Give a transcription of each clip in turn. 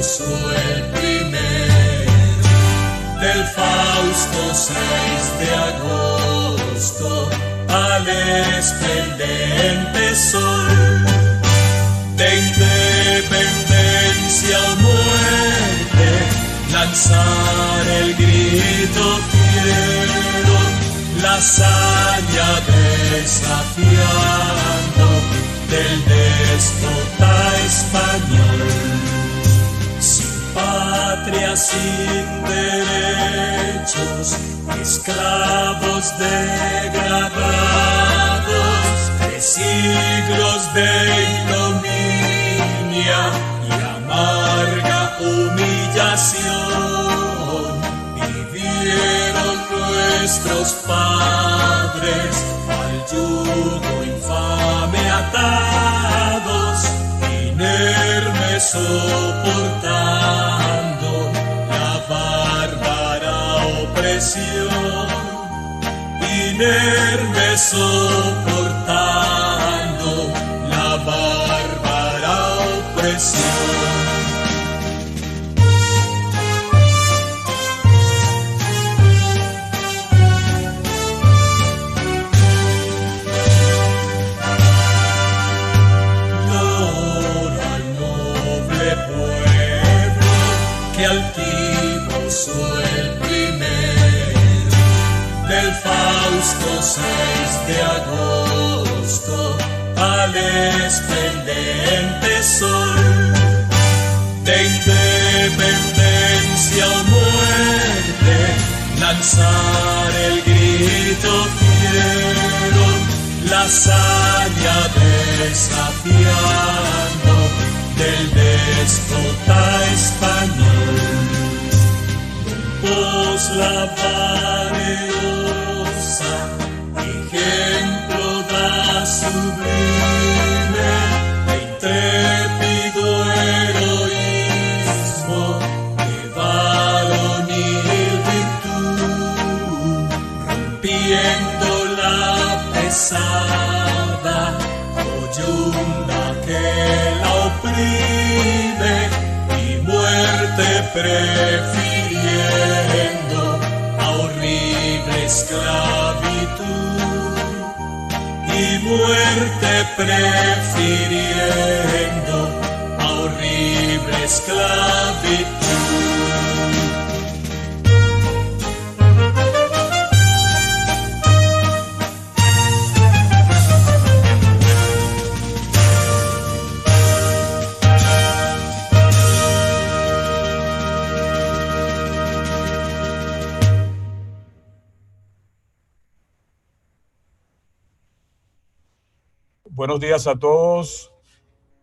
puso el primero del fausto 6 de agosto al esplendente sol de independencia o muerte, lanzar el grito fiero, la hazaña desafiando del déspota español. Sin patria, sin derechos, esclavos degradados, 3 siglos de ignominia y amarga humillación vivieron nuestros padres al yugo infame atados, inermes soportando la bárbara opresión, inermes soportando la bárbara opresión. Que altivo soy el primero del fausto 6 de agosto al esplendente sol de independencia o muerte, lanzar el grito fiero, la hazaña desafiando del déspota español. Pues la valerosa ejemplo da sublime de intrépido heroísmo, de varonil virtud, rompiendo la pesada coyunda que la oprime y muerte prefiriendo a horrible esclavitud, y muerte prefiriendo a horrible esclavitud. Buenos días a todos.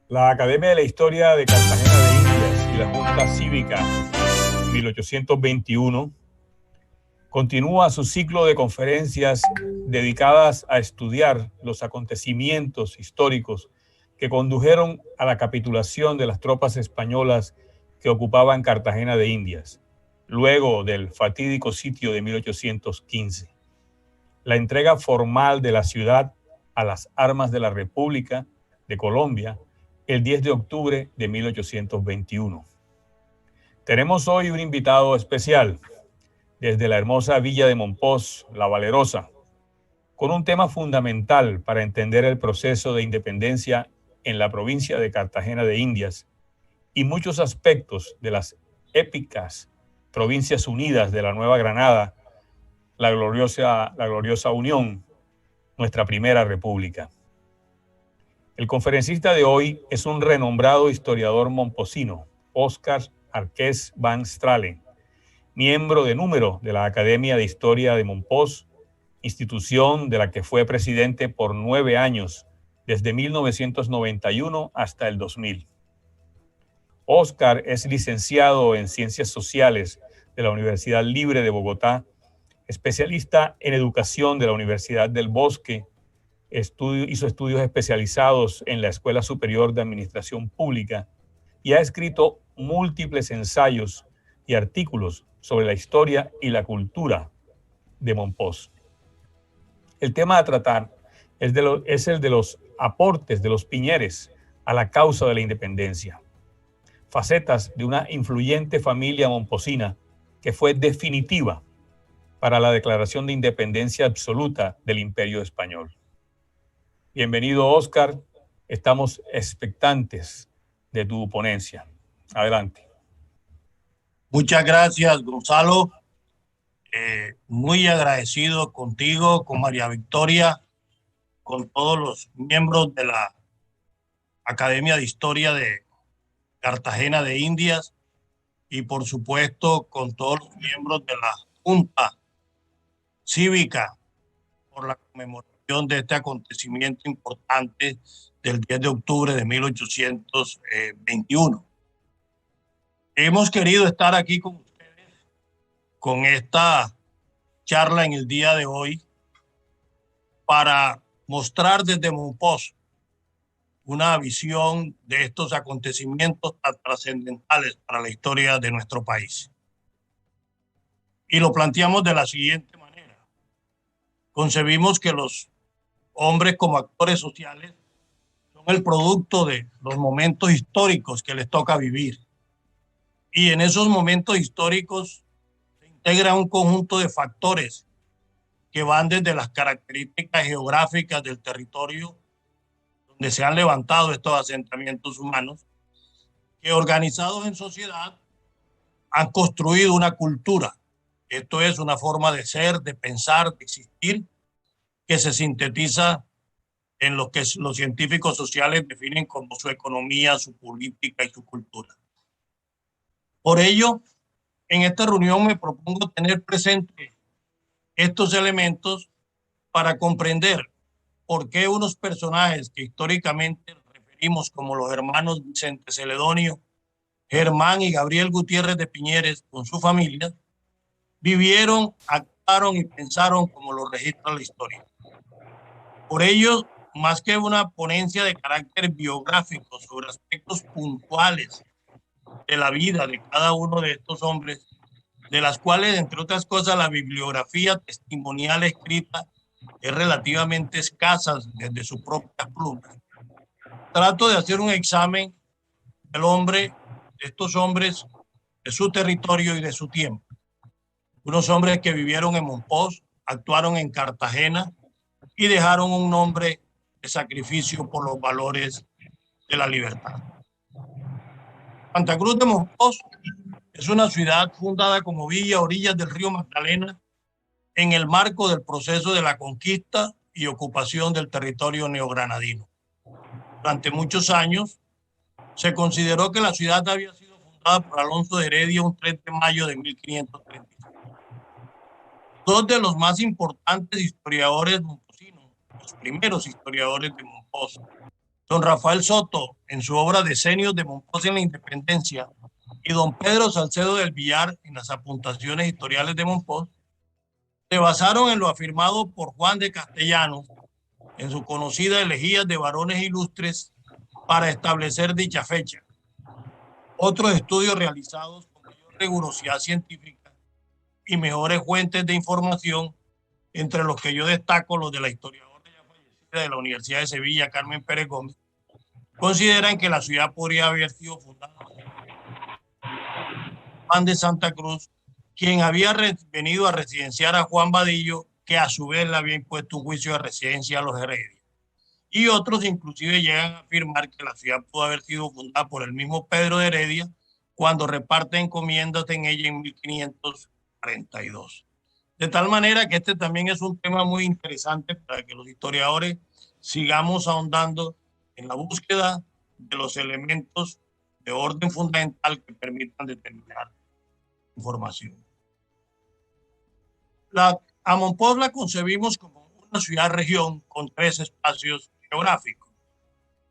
La Academia de la Historia de Cartagena de Indias y la Junta Cívica 1821 continúa su ciclo de conferencias dedicadas a estudiar los acontecimientos históricos que condujeron a la capitulación de las tropas españolas que ocupaban Cartagena de Indias, luego del fatídico sitio de 1815. La entrega formal de la ciudad a las armas de la República de Colombia el 10 de octubre de 1821. Tenemos hoy un invitado especial desde la hermosa villa de Mompox, La Valerosa, con un tema fundamental para entender el proceso de independencia en la provincia de Cartagena de Indias y muchos aspectos de las épicas Provincias Unidas de la Nueva Granada, la gloriosa Unión, nuestra primera república. El conferencista de hoy es un renombrado historiador mompocino, Óscar Arqués van Stralen, miembro de número de la Academia de Historia de Mompox, institución de la que fue presidente por 9 años, desde 1991 hasta el 2000. Óscar es licenciado en Ciencias Sociales de la Universidad Libre de Bogotá, especialista en educación de la Universidad del Bosque, hizo estudios especializados en la Escuela Superior de Administración Pública y ha escrito múltiples ensayos y artículos sobre la historia y la cultura de Mompox. El tema a tratar es el de los aportes de los Piñeres a la causa de la independencia. facetas de una influyente familia momposina que fue definitiva para la declaración de independencia absoluta del Imperio Español. Bienvenido, Óscar. Estamos expectantes de tu ponencia. Adelante. Muchas gracias, Gonzalo. Muy agradecido contigo, con María Victoria, con todos los miembros de la Academia de Historia de Cartagena de Indias y, por supuesto, con todos los miembros de la Junta Cívica por la conmemoración de este acontecimiento importante del 10 de octubre de 1821. Hemos querido estar aquí con ustedes con esta charla en el día de hoy para mostrar desde Mompox una visión de estos acontecimientos tan trascendentales para la historia de nuestro país. Y lo planteamos de la siguiente manera. Concebimos que los hombres como actores sociales son el producto de los momentos históricos que les toca vivir. Y en esos momentos históricos se integra un conjunto de factores que van desde las características geográficas del territorio donde se han levantado estos asentamientos humanos, que organizados en sociedad han construido una cultura. Esto es una forma de ser, de pensar, de existir, que se sintetiza en lo que los científicos sociales definen como su economía, su política y su cultura. Por ello, en esta reunión me propongo tener presente estos elementos para comprender por qué unos personajes que históricamente referimos como los hermanos Vicente Celedonio, Germán y Gabriel Gutiérrez de Piñeres con su familia, vivieron, actuaron y pensaron como lo registra la historia. Por ello, más que una ponencia de carácter biográfico sobre aspectos puntuales de la vida de cada uno de estos hombres, de las cuales, entre otras cosas, la bibliografía testimonial escrita es relativamente escasa desde sus propias plumas. Trato de hacer un examen del hombre, de estos hombres, de su territorio y de su tiempo. Unos hombres que vivieron en Mompox, actuaron en Cartagena y dejaron un nombre de sacrificio por los valores de la libertad. Santa Cruz de Mompox es una ciudad fundada como villa a orillas del río Magdalena en el marco del proceso de la conquista y ocupación del territorio neogranadino. Durante muchos años se consideró que la ciudad había sido fundada por Alonso de Heredia un 3 de mayo de 1535. Dos de los más importantes historiadores momposinos, los primeros historiadores de Mompox, don Rafael Soto, en su obra Decenios de Mompox en la Independencia, y don Pedro Salcedo del Villar, en las apuntaciones historiales de Mompox, se basaron en lo afirmado por Juan de Castellanos en su conocida Elegías de Varones Ilustres para establecer dicha fecha. Otros estudios realizados con mayor rigurosidad científica y mejores fuentes de información, entre los que yo destaco los de la historiadora ya fallecida de la Universidad de Sevilla, Carmen Pérez Gómez, consideran que la ciudad podría haber sido fundada por Juan de Santa Cruz, quien había venido a residenciar a Juan Vadillo, que a su vez le había impuesto un juicio de residencia a los Heredia. Y otros inclusive llegan a afirmar que la ciudad pudo haber sido fundada por el mismo Pedro de Heredia cuando reparte encomiendas en ella en 1542. De tal manera que este también es un tema muy interesante para que los historiadores sigamos ahondando en la búsqueda de los elementos de orden fundamental que permitan determinar información. A Mompox la concebimos como una ciudad-región con 3 espacios geográficos.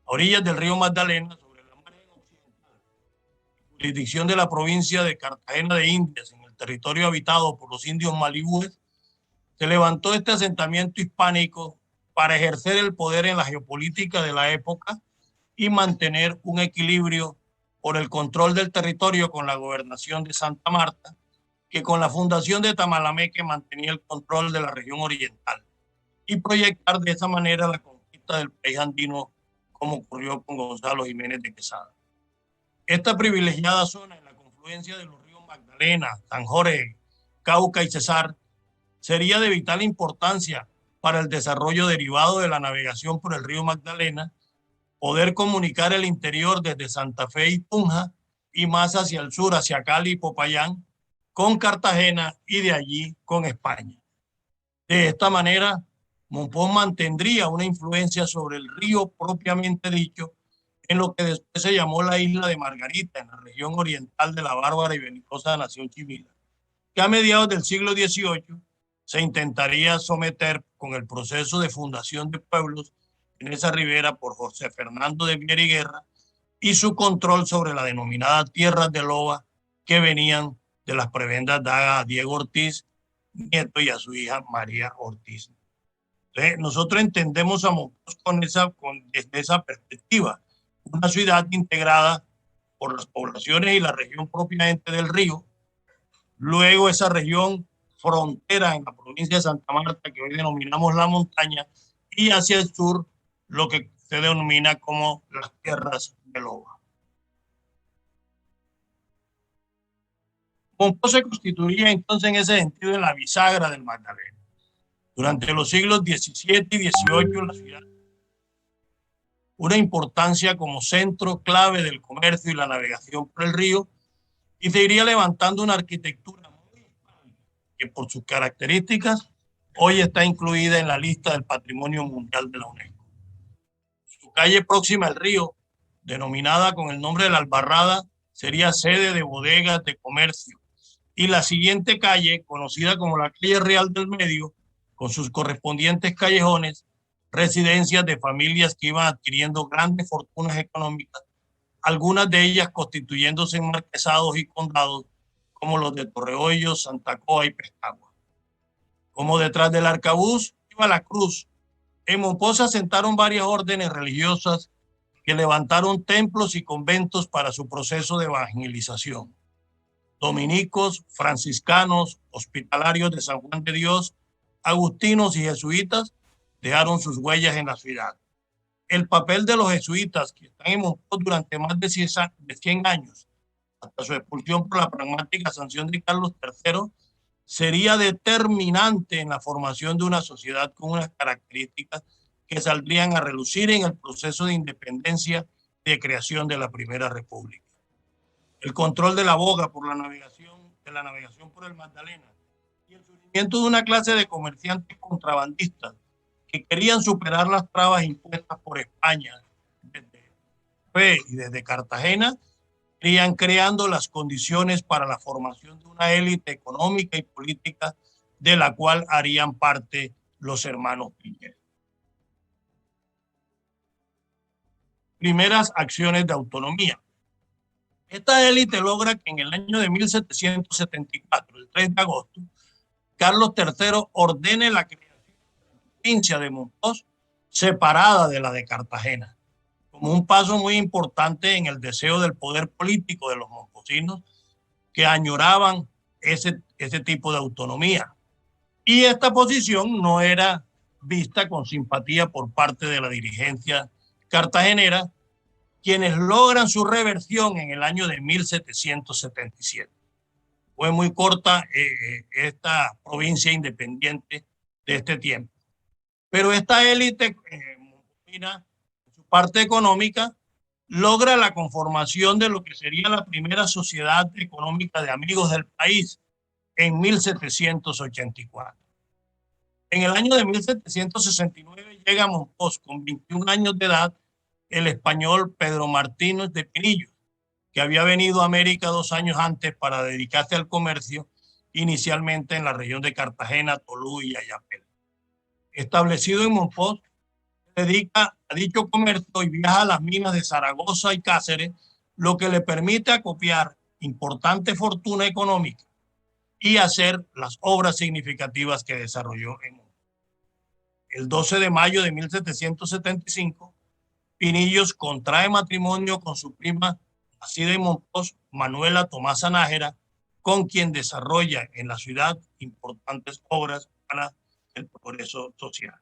A orillas del río Magdalena, sobre la margen occidental, jurisdicción de la provincia de Cartagena de Indias, en el territorio habitado por los indios malibúes, se levantó este asentamiento hispánico para ejercer el poder en la geopolítica de la época y mantener un equilibrio por el control del territorio con la gobernación de Santa Marta, que con la fundación de Tamalameque mantenía el control de la región oriental, y proyectar de esa manera la conquista del país andino, como ocurrió con Gonzalo Jiménez de Quesada. Esta privilegiada zona en la confluencia de los ríos Magdalena, San Jorge, Cauca y Cesar sería de vital importancia para el desarrollo derivado de la navegación por el río Magdalena, poder comunicar el interior desde Santa Fe y Tunja y más hacia el sur, hacia Cali y Popayán, con Cartagena y de allí con España. De esta manera, Monpós mantendría una influencia sobre el río propiamente dicho, en lo que después se llamó la isla de Margarita, en la región oriental de la bárbara y belicosa nación chivila, que a mediados del siglo XVIII se intentaría someter con el proceso de fundación de pueblos en esa ribera por José Fernando de Viera y Guerra y su control sobre la denominada tierras de loba que venían de las prebendas dadas a Diego Ortiz Nieto y a su hija María Ortiz. Entonces, nosotros entendemos a Monpós desde esa perspectiva, una ciudad integrada por las poblaciones y la región propiamente del río, luego esa región frontera en la provincia de Santa Marta, que hoy denominamos la montaña, y hacia el sur lo que se denomina como las tierras de loba. Monpós se constituiría entonces en ese sentido en la bisagra del Magdalena. Durante los siglos XVII y XVIII la ciudad una importancia como centro clave del comercio y la navegación por el río y se iría levantando una arquitectura muy hispánica que por sus características hoy está incluida en la lista del Patrimonio Mundial de la UNESCO. Su calle próxima al río, denominada con el nombre de la Albarrada, sería sede de bodegas de comercio y la siguiente calle, conocida como la calle Real del Medio, con sus correspondientes callejones, residencias de familias que iban adquiriendo grandes fortunas económicas, algunas de ellas constituyéndose en marquesados y condados como los de Torrehoyos, Santa Coa y Pescagua. Como detrás del arcabuz iba la cruz, en Monpós se asentaron varias órdenes religiosas que levantaron templos y conventos para su proceso de evangelización. Dominicos, franciscanos, hospitalarios de San Juan de Dios, agustinos y jesuitas dejaron sus huellas en la ciudad. El papel de los jesuitas, que están en Monpós durante más de 100 años, hasta su expulsión por la pragmática sanción de Carlos III, sería determinante en la formación de una sociedad con unas características que saldrían a relucir en el proceso de independencia y de creación de la Primera República. El control de la boga por la navegación por el Magdalena y el surgimiento de una clase de comerciantes contrabandistas que querían superar las trabas impuestas por España desde Cartagena, irían creando las condiciones para la formación de una élite económica y política de la cual harían parte los hermanos Piñera. Primeras acciones de autonomía. Esta élite logra que en el año de 1774, el 3 de agosto, Carlos III ordene la creación de la provincia de Monpós separada de la de Cartagena, como un paso muy importante en el deseo del poder político de los monposinos que añoraban ese tipo de autonomía. Y esta posición no era vista con simpatía por parte de la dirigencia cartagenera, quienes logran su reversión en el año de 1777. Fue muy corta esta provincia independiente de este tiempo. Pero esta élite monposina, en su parte económica, logra la conformación de lo que sería la primera sociedad económica de amigos del país en 1784. En el año de 1769 llega a Monpós con 21 años de edad el español Pedro Martínez de Pinillos, que había venido a América 2 años antes para dedicarse al comercio, inicialmente en la región de Cartagena, Tolú y Ayapel. Establecido en Monpós, se dedica a dicho comercio y viaja a las minas de Zaragoza y Cáceres, lo que le permite acopiar importante fortuna económica y hacer las obras significativas que desarrolló en Monpós. El 12 de mayo de 1775, Pinillos contrae matrimonio con su prima nacida en Monpós, Manuela Tomasa Nájera, con quien desarrolla en la ciudad importantes obras para el progreso social.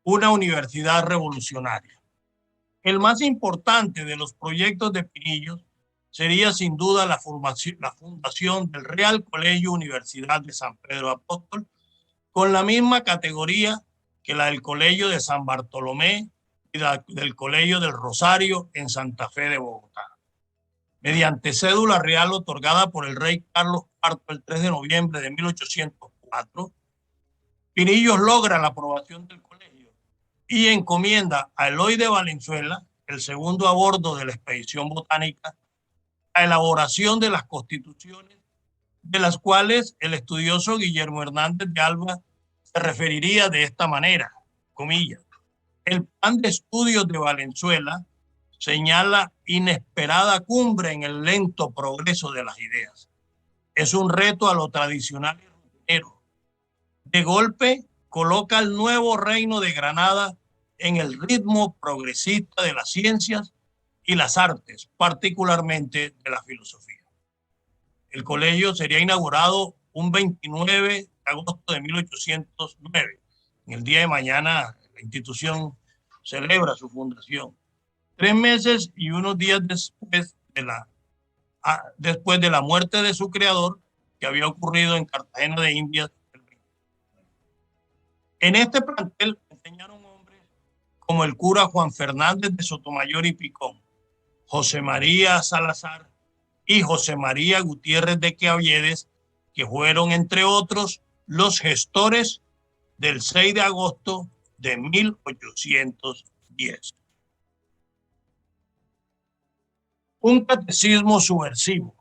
Una universidad revolucionaria. El más importante de los proyectos de Pinillos sería sin duda la fundación del Real Colegio Universidad de San Pedro Apóstol, con la misma categoría que la del Colegio de San Bartolomé y la del Colegio del Rosario en Santa Fe de Bogotá. Mediante cédula real otorgada por el rey Carlos IV el 3 de noviembre de 1804, Pinillos logra la aprobación del colegio y encomienda a Eloy de Valenzuela, el segundo a bordo de la expedición botánica, la elaboración de las constituciones, de las cuales el estudioso Guillermo Hernández de Alba se referiría de esta manera, comillas: el plan de estudios de Valenzuela señala inesperada cumbre en el lento progreso de las ideas. Es un reto a lo tradicional y rutinero. De golpe, coloca el nuevo reino de Granada en el ritmo progresista de las ciencias y las artes, particularmente de la filosofía. El colegio sería inaugurado un 29 de agosto de 1809. En el día de mañana, la institución celebra su fundación. 3 meses y unos días después de la muerte de su creador, que había ocurrido en Cartagena de Indias. En este plantel enseñaron hombres como el cura Juan Fernández de Sotomayor y Picón, José María Salazar y José María Gutiérrez de Quevedes, que fueron, entre otros, los gestores del 6 de agosto de 1810. Un catecismo subversivo.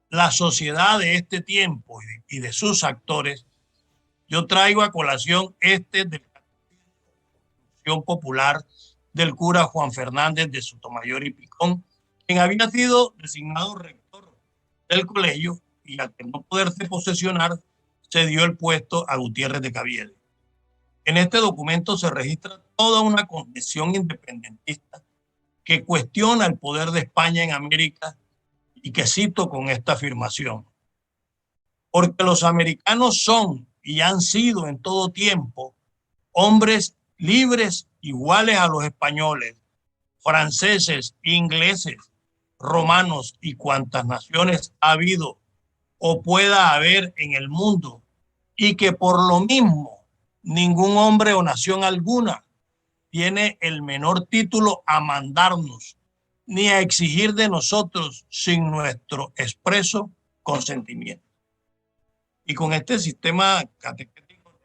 La sociedad de este tiempo y de sus actores, yo traigo a colación de la Constitución Popular del cura Juan Fernández de Sotomayor y Picón, quien había sido designado rector del colegio y al que no poderse posesionar, se dio el puesto a Gutiérrez de Quevedes. En este documento se registra toda una condición independentista que cuestiona el poder de España en América y que cito con esta afirmación: porque los americanos son y han sido en todo tiempo hombres libres iguales a los españoles, franceses, ingleses, romanos y cuantas naciones ha habido o pueda haber en el mundo, y que por lo mismo ningún hombre o nación alguna tiene el menor título a mandarnos ni a exigir de nosotros sin nuestro expreso consentimiento. Y con este sistema catequético de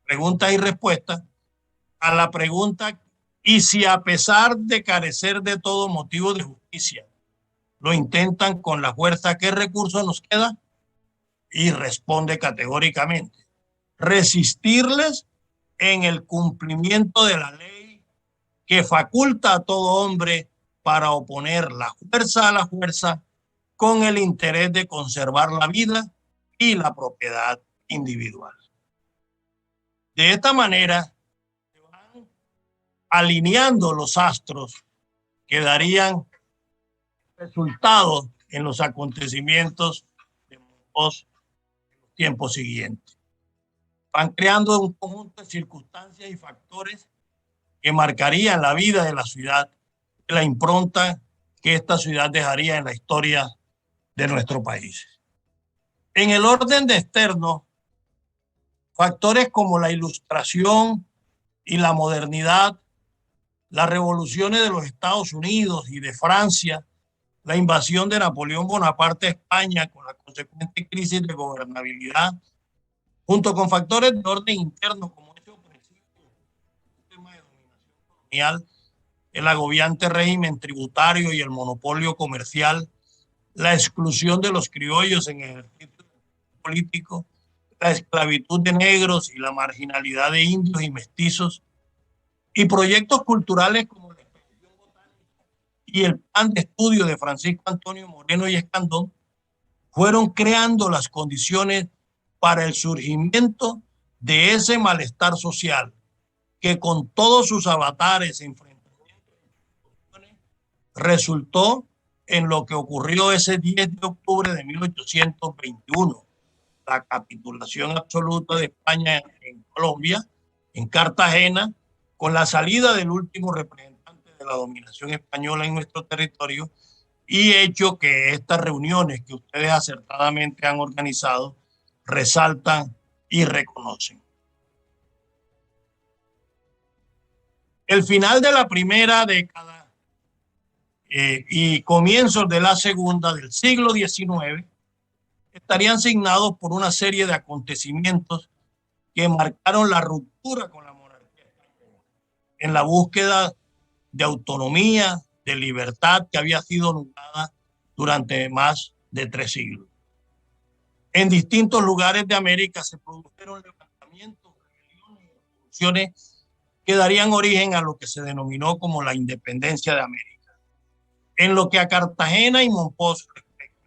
preguntas y respuestas, a la pregunta: ¿y si a pesar de carecer de todo motivo de justicia, lo intentan con la fuerza, qué recurso nos queda? Y responde categóricamente: resistirles en el cumplimiento de la ley que faculta a todo hombre para oponer la fuerza a la fuerza con el interés de conservar la vida y la propiedad individual. De esta manera se van alineando los astros que darían resultados en los acontecimientos de los tiempos siguientes. Van creando un conjunto de circunstancias y factores que marcarían la vida de la ciudad, la impronta que esta ciudad dejaría en la historia de nuestro país. En el orden de externo, factores como la Ilustración y la modernidad, las revoluciones de los Estados Unidos y de Francia, la invasión de Napoleón Bonaparte a España con la consecuente crisis de gobernabilidad, junto con factores de orden interno como este opresivo sistema de dominación colonial, el agobiante régimen tributario y el monopolio comercial, la exclusión de los criollos en el ejercicio político, la esclavitud de negros y la marginalidad de indios y mestizos, y proyectos culturales como la expedición botánica y el plan de estudio de Francisco Antonio Moreno y Escandón, fueron creando las condiciones para el surgimiento de ese malestar social que, con todos sus avatares e enfrentamientos, resultó en lo que ocurrió ese 10 de octubre de 1821, la capitulación absoluta de España en Colombia, en Cartagena, con la salida del último representante de la dominación española en nuestro territorio, y hecho que estas reuniones que ustedes acertadamente han organizado resaltan y reconocen. El final de la primera década y comienzos de la segunda del siglo XIX estarían signados por una serie de acontecimientos que marcaron la ruptura con la monarquía española en la búsqueda de autonomía, de libertad que había sido anulada durante más de 3 siglos. En distintos lugares de América se produjeron levantamientos, rebeliones y revoluciones que darían origen a lo que se denominó como la independencia de América. En lo que a Cartagena y Mompox respecta,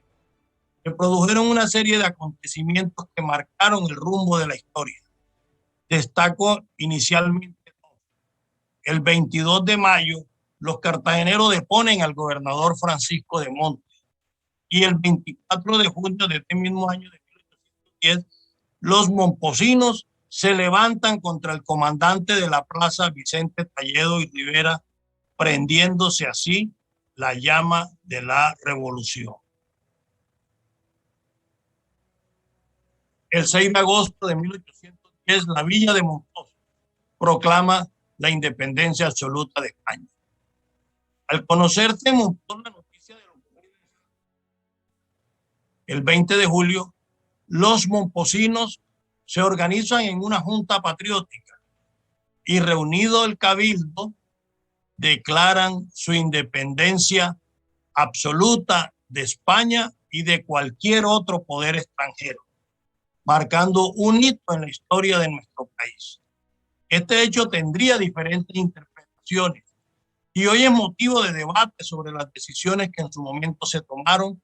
se produjeron una serie de acontecimientos que marcaron el rumbo de la historia. Destaco inicialmente el 22 de mayo, los cartageneros deponen al gobernador Francisco de Montes, y el 24 de junio de este mismo año de 1810, los momposinos se levantan contra el comandante de la plaza, Vicente Talledo y Rivera, prendiéndose así la llama de la revolución. El 6 de agosto de 1810, la villa de Mompox proclama la independencia absoluta de España. Al conocerse en Mompox la noticia de lo ocurrido el 20 de julio, los momposinos se organizan en una junta patriótica y, reunido el cabildo, declaran su independencia absoluta de España y de cualquier otro poder extranjero, marcando un hito en la historia de nuestro país. Este hecho tendría diferentes interpretaciones y hoy es motivo de debate sobre las decisiones que en su momento se tomaron,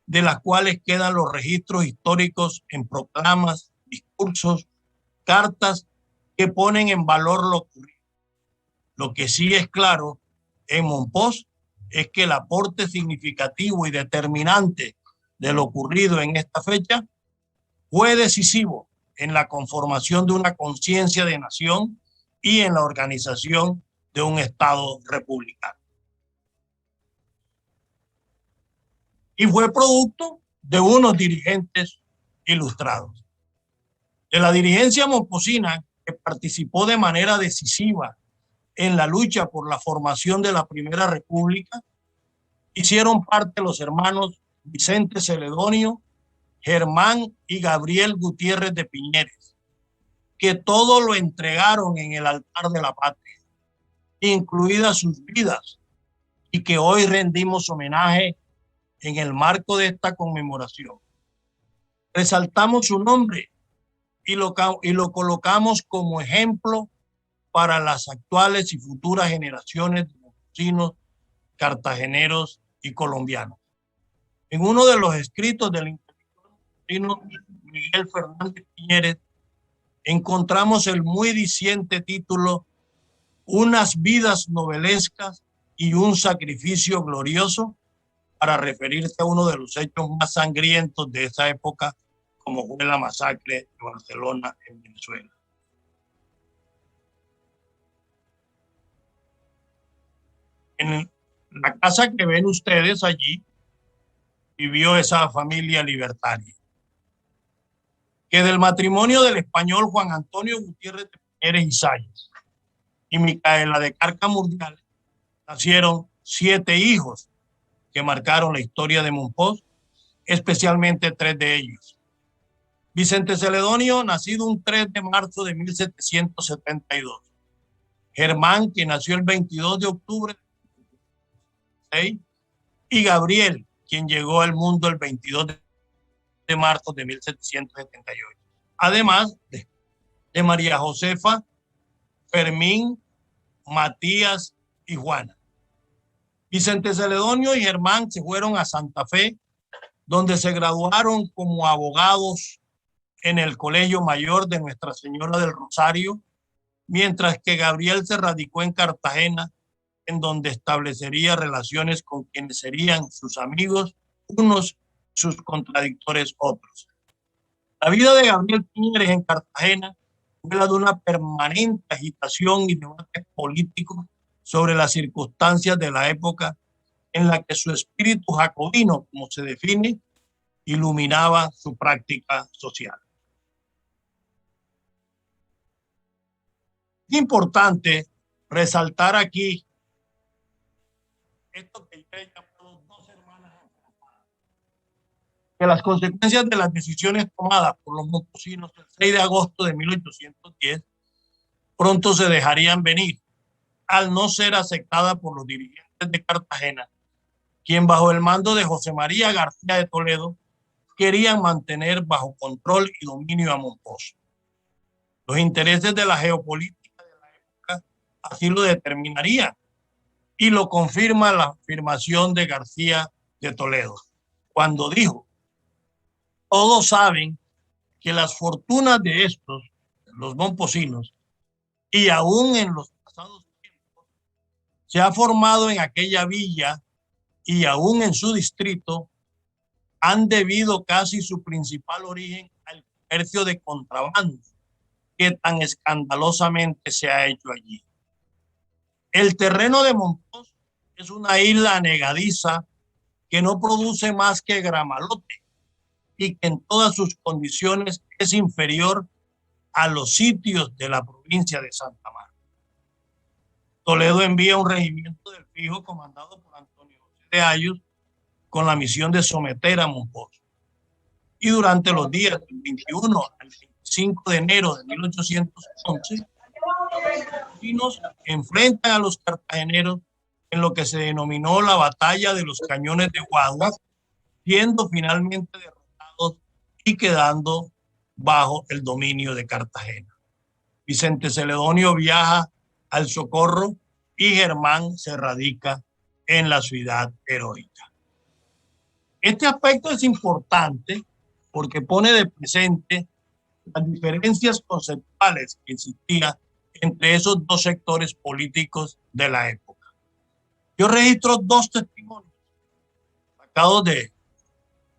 de las cuales quedan los registros históricos en proclamas, discursos, cartas que ponen en valor lo ocurrido. Lo que sí es claro en Mompox es que el aporte significativo y determinante de lo ocurrido en esta fecha fue decisivo en la conformación de una conciencia de nación y en la organización de un Estado republicano. Y fue producto de unos dirigentes ilustrados. De la dirigencia momposina, que participó de manera decisiva en la lucha por la formación de la Primera República, hicieron parte los hermanos Vicente Celedonio, Germán y Gabriel Gutiérrez de Piñeres, que todo lo entregaron en el altar de la patria, incluidas sus vidas, y que hoy rendimos homenaje en el marco de esta conmemoración. Resaltamos su nombre y lo colocamos como ejemplo para las actuales y futuras generaciones de momposinos, cartageneros y colombianos. En uno de los escritos del intelectual Miguel Fernández Piñeres encontramos el muy diciente título Unas vidas novelescas y un sacrificio glorioso, para referirse a uno de los hechos más sangrientos de esa época, como fue la masacre de Barcelona en Venezuela. En la casa que ven ustedes allí vivió esa familia libertaria, que del matrimonio del español Juan Antonio Gutiérrez de Piñeres y Salles y Micaela de Carcamurdial nacieron 7 hijos que marcaron la historia de Mompox, especialmente 3 de ellos. Vicente Celedonio, nacido un 3 de marzo de 1772. Germán, que nació el 22 de octubre de 16, y Gabriel, quien llegó al mundo el 22 de marzo de 1778. Además de María Josefa, Fermín, Matías y Juana. Vicente Celedonio y Germán se fueron a Santa Fe, donde se graduaron como abogados en el Colegio Mayor de Nuestra Señora del Rosario, mientras que Gabriel se radicó en Cartagena, en donde establecería relaciones con quienes serían sus amigos, unos, sus contradictores otros. La vida de Gabriel Piñeres en Cartagena secuela de una permanente agitación y debate político sobre las circunstancias de la época en la que su espíritu jacobino, como se define, iluminaba su práctica social. Es importante resaltar aquí esto que yo he llamado dos hermanas enfrentadas, que las consecuencias de las decisiones tomadas por los montesinos el 6 de agosto de 1810 pronto se dejarían venir, al no ser aceptada por los dirigentes de Cartagena, quien bajo el mando de José María García de Toledo querían mantener bajo control y dominio a Mompox. Los intereses de la geopolítica de la época así lo determinarían, y lo confirma la afirmación de García de Toledo, cuando dijo: todos saben que las fortunas de estos, los momposinos, y aún en los pasados tiempos, se ha formado en aquella villa y aún en su distrito, han debido casi su principal origen al comercio de contrabando que tan escandalosamente se ha hecho allí. El terreno de Mompox es una isla anegadiza que no produce más que gramalote y que en todas sus condiciones es inferior a los sitios de la provincia de Santa Marta. Toledo envía un regimiento del Fijo comandado por Antonio José de Ayos con la misión de someter a Mompox. Y durante los días del 21 al 25 de enero de 1811, los enfrentan a los cartageneros en lo que se denominó la batalla de los cañones de Guaduas, siendo finalmente derrotados y quedando bajo el dominio de Cartagena. Vicente Celedonio viaja al socorro y Germán se radica en la ciudad heroica. Este aspecto es importante porque pone de presente las diferencias conceptuales que existían entre esos dos sectores políticos de la época. Yo registro dos testimonios sacados de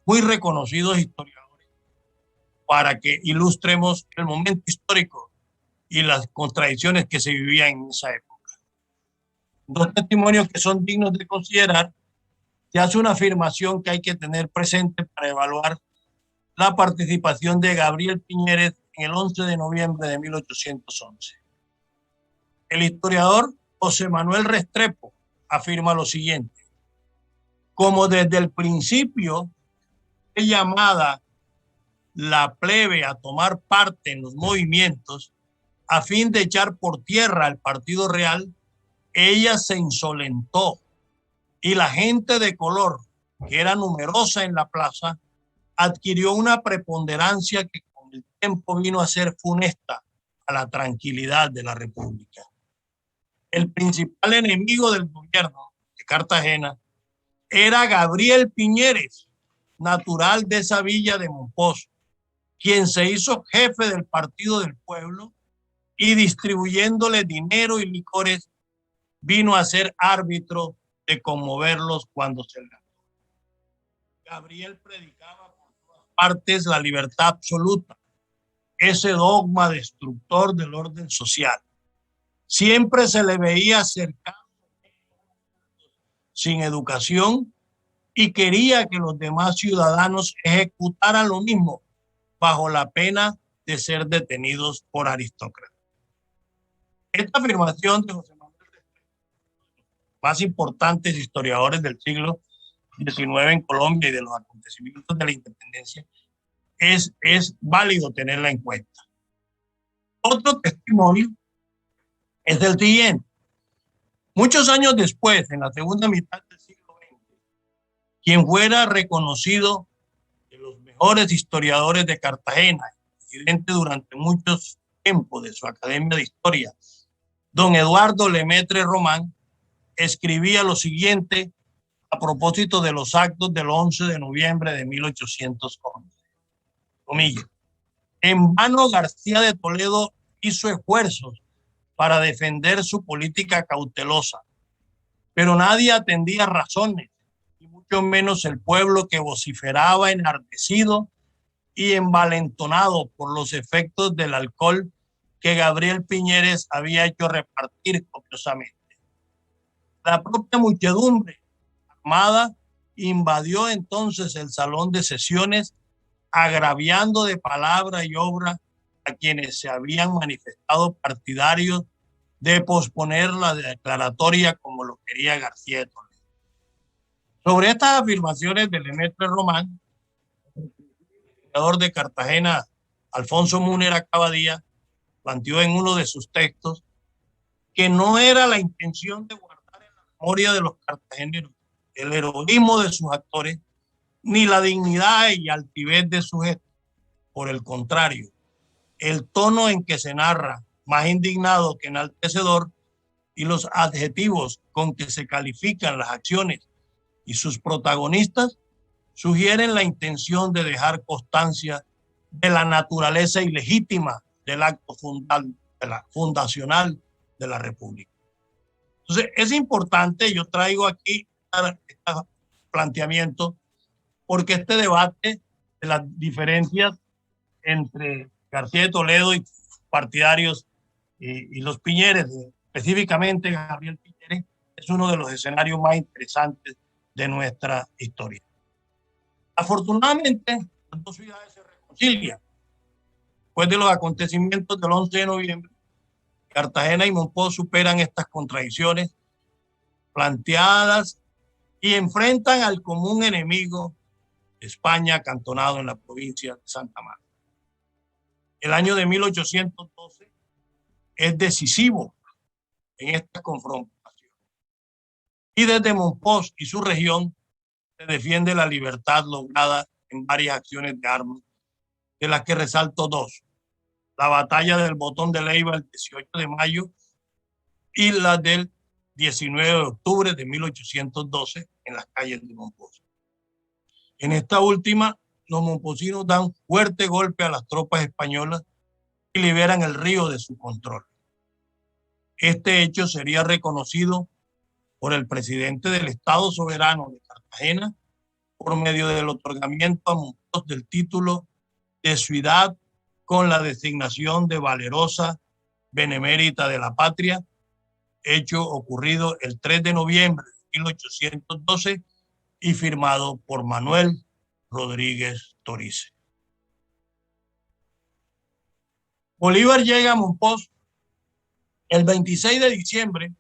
muy reconocidos historiadores para que ilustremos el momento histórico y las contradicciones que se vivían en esa época. Dos testimonios que son dignos de considerar. Se hace una afirmación que hay que tener presente para evaluar la participación de Gabriel Piñeres en el 11 de noviembre de 1811. El historiador José Manuel Restrepo afirma lo siguiente: como desde el principio fue llamada la plebe a tomar parte en los movimientos a fin de echar por tierra al Partido Real, ella se insolentó y la gente de color, que era numerosa en la plaza, adquirió una preponderancia que con el tiempo vino a ser funesta a la tranquilidad de la República. El principal enemigo del gobierno de Cartagena era Gabriel Piñeres, natural de esa villa de Mompox, quien se hizo jefe del Partido del Pueblo y distribuyéndole dinero y licores vino a ser árbitro de conmoverlos cuando se le ganó. Gabriel predicaba por todas partes la libertad absoluta, ese dogma destructor del orden social. Siempre se le veía cercano, sin educación, y quería que los demás ciudadanos ejecutaran lo mismo bajo la pena de ser detenidos por aristócratas. Esta afirmación de José Manuel Restrepo, más importantes historiadores del siglo XIX en Colombia y de los acontecimientos de la independencia, es válido tenerla en cuenta. Otro testimonio es el siguiente. Muchos años después, en la segunda mitad del siglo XX, quien fuera reconocido de los mejores historiadores de Cartagena, presidente durante muchos tiempos de su Academia de Historia, don Eduardo Lemaitre Román, escribía lo siguiente a propósito de los actos del 11 de noviembre de 1811. Comillas: en vano García de Toledo hizo esfuerzos para defender su política cautelosa, pero nadie atendía razones, y mucho menos el pueblo que vociferaba enardecido y envalentonado por los efectos del alcohol que Gabriel Piñeres había hecho repartir copiosamente. La propia muchedumbre armada invadió entonces el salón de sesiones, agraviando de palabra y obra a quienes se habían manifestado partidarios de posponer la declaratoria como lo quería García de Toledo. Sobre estas afirmaciones de Lemaitre Román, el creador de Cartagena, Alfonso Múnera Cavadía, planteó en uno de sus textos que no era la intención de guardar en la memoria de los cartageneros el heroísmo de sus actores, ni la dignidad y altivez de sus gestos. Por el contrario, el tono en que se narra, más indignado que enaltecedor, y los adjetivos con que se califican las acciones y sus protagonistas, sugieren la intención de dejar constancia de la naturaleza ilegítima del acto fundacional de la República. Entonces, es importante, yo traigo aquí este planteamiento, porque este debate de las diferencias entre García de Toledo y partidarios y los Piñeres, específicamente Gabriel Piñeres, es uno de los escenarios más interesantes de nuestra historia. Afortunadamente, las dos ciudades se reconcilian. Después de los acontecimientos del 11 de noviembre, Cartagena y Mompox superan estas contradicciones planteadas y enfrentan al común enemigo, España, acantonado en la provincia de Santa Marta. El año de 1812 es decisivo en esta confrontación. Y desde Mompox y su región se defiende la libertad lograda en varias acciones de armas, de las que resalto dos: la batalla del Botón de Leiva el 18 de mayo y la del 19 de octubre de 1812 en las calles de Mompox. En esta última, los momposinos dan fuerte golpe a las tropas españolas y liberan el río de su control. Este hecho sería reconocido por el presidente del Estado Soberano de Cartagena por medio del otorgamiento a Mompox del título de ciudad con la designación de valerosa benemérita de la patria, hecho ocurrido el 3 de noviembre de 1812 y firmado por Manuel Rodríguez Torice. Bolívar llega a Mompox el 26 de diciembre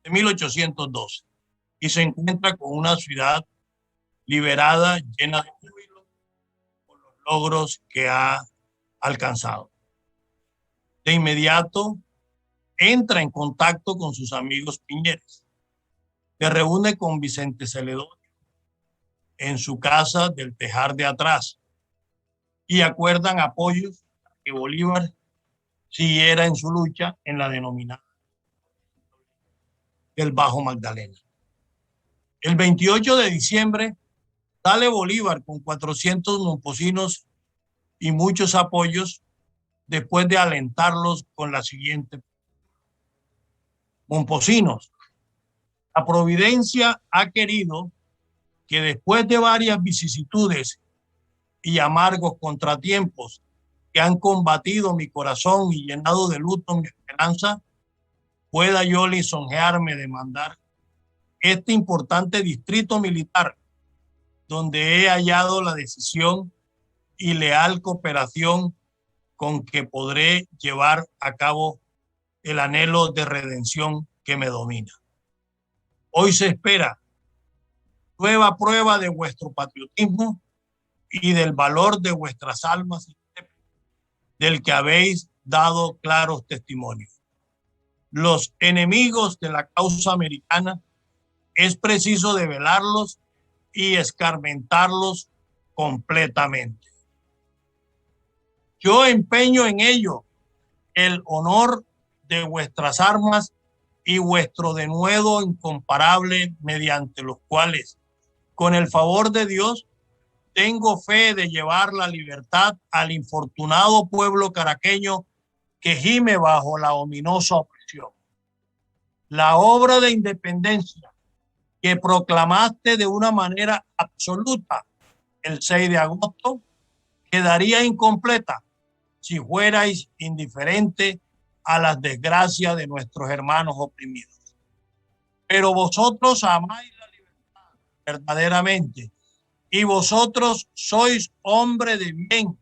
de 1812 y se encuentra con una ciudad liberada, llena de júbilo por los logros que ha alcanzado. De inmediato entra en contacto con sus amigos Piñeres. Se reúne con Vicente Celedonio en su casa del Tejar de Atrás y acuerdan apoyos para que Bolívar siguiera en su lucha en la denominada del Bajo Magdalena. El 28 de diciembre sale Bolívar con 400 momposinos y muchos apoyos, después de alentarlos con la siguiente: momposinos, la providencia ha querido que después de varias vicisitudes y amargos contratiempos que han combatido mi corazón y llenado de luto mi esperanza, pueda yo lisonjearme de mandar este importante distrito militar, donde he hallado la decisión y leal cooperación con que podré llevar a cabo el anhelo de redención que me domina. Hoy se espera nueva prueba de vuestro patriotismo y del valor de vuestras almas, del que habéis dado claros testimonios. Los enemigos de la causa americana es preciso develarlos y escarmentarlos completamente. Yo empeño en ello el honor de vuestras armas y vuestro denuedo incomparable, mediante los cuales, con el favor de Dios, tengo fe de llevar la libertad al infortunado pueblo caraqueño que gime bajo la ominosa opresión. La obra de independencia que proclamaste de una manera absoluta el 6 de agosto quedaría incompleta si fuerais indiferente a las desgracias de nuestros hermanos oprimidos. Pero vosotros amáis la libertad verdaderamente, y vosotros sois hombre de bien,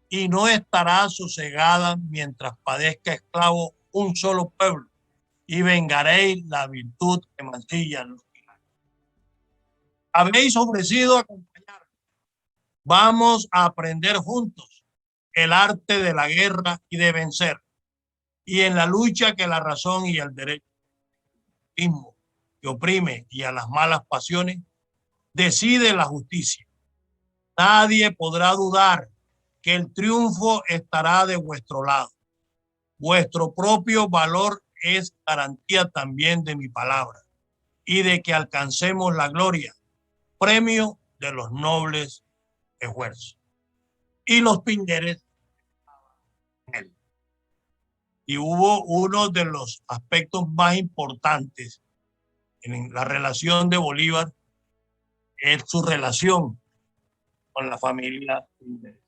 y no estará sosegada mientras padezca esclavo un solo pueblo, y vengaréis la virtud que mancillan los tiranos. Habéis ofrecido acompañar. Vamos a aprender juntos el arte de la guerra y de vencer, y en la lucha que la razón y el derecho mismo que oprime y a las malas pasiones decide la justicia. Nadie podrá dudar que el triunfo estará de vuestro lado. Vuestro propio valor es garantía también de mi palabra y de que alcancemos la gloria, premio de los nobles esfuerzos. Y los Piñeres, y hubo uno de los aspectos más importantes en la relación de Bolívar, es su relación con la familia Piñeres.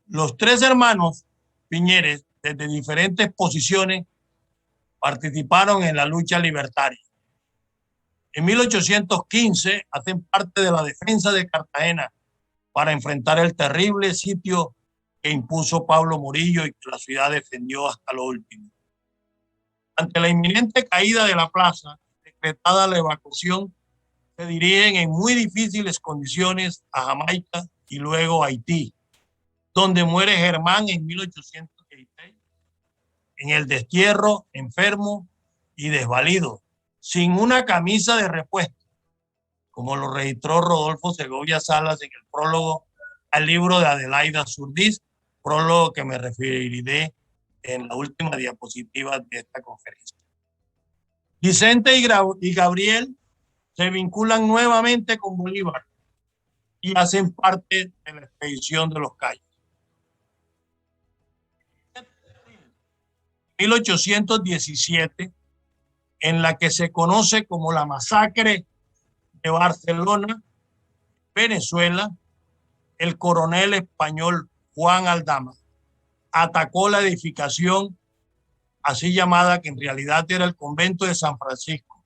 Los tres hermanos Piñeres, desde diferentes posiciones, participaron en la lucha libertaria. En 1815 hacen parte de la defensa de Cartagena para enfrentar el terrible sitio que impuso Pablo Morillo y que la ciudad defendió hasta lo último. Ante la inminente caída de la plaza, decretada la evacuación, se dirigen en muy difíciles condiciones a Jamaica y luego a Haití, donde muere Germán en 1816, en el destierro, enfermo y desvalido, sin una camisa de repuesto, como lo registró Rodolfo Segovia Salas en el prólogo al libro de Adelaida Surdís, prólogo que me referiré en la última diapositiva de esta conferencia. Vicente y Gabriel se vinculan nuevamente con Bolívar y hacen parte de la expedición de los Cayos. 1817, en la que se conoce como la masacre de Barcelona, Venezuela, el coronel español Juan Aldama atacó la edificación así llamada, que en realidad era el convento de San Francisco,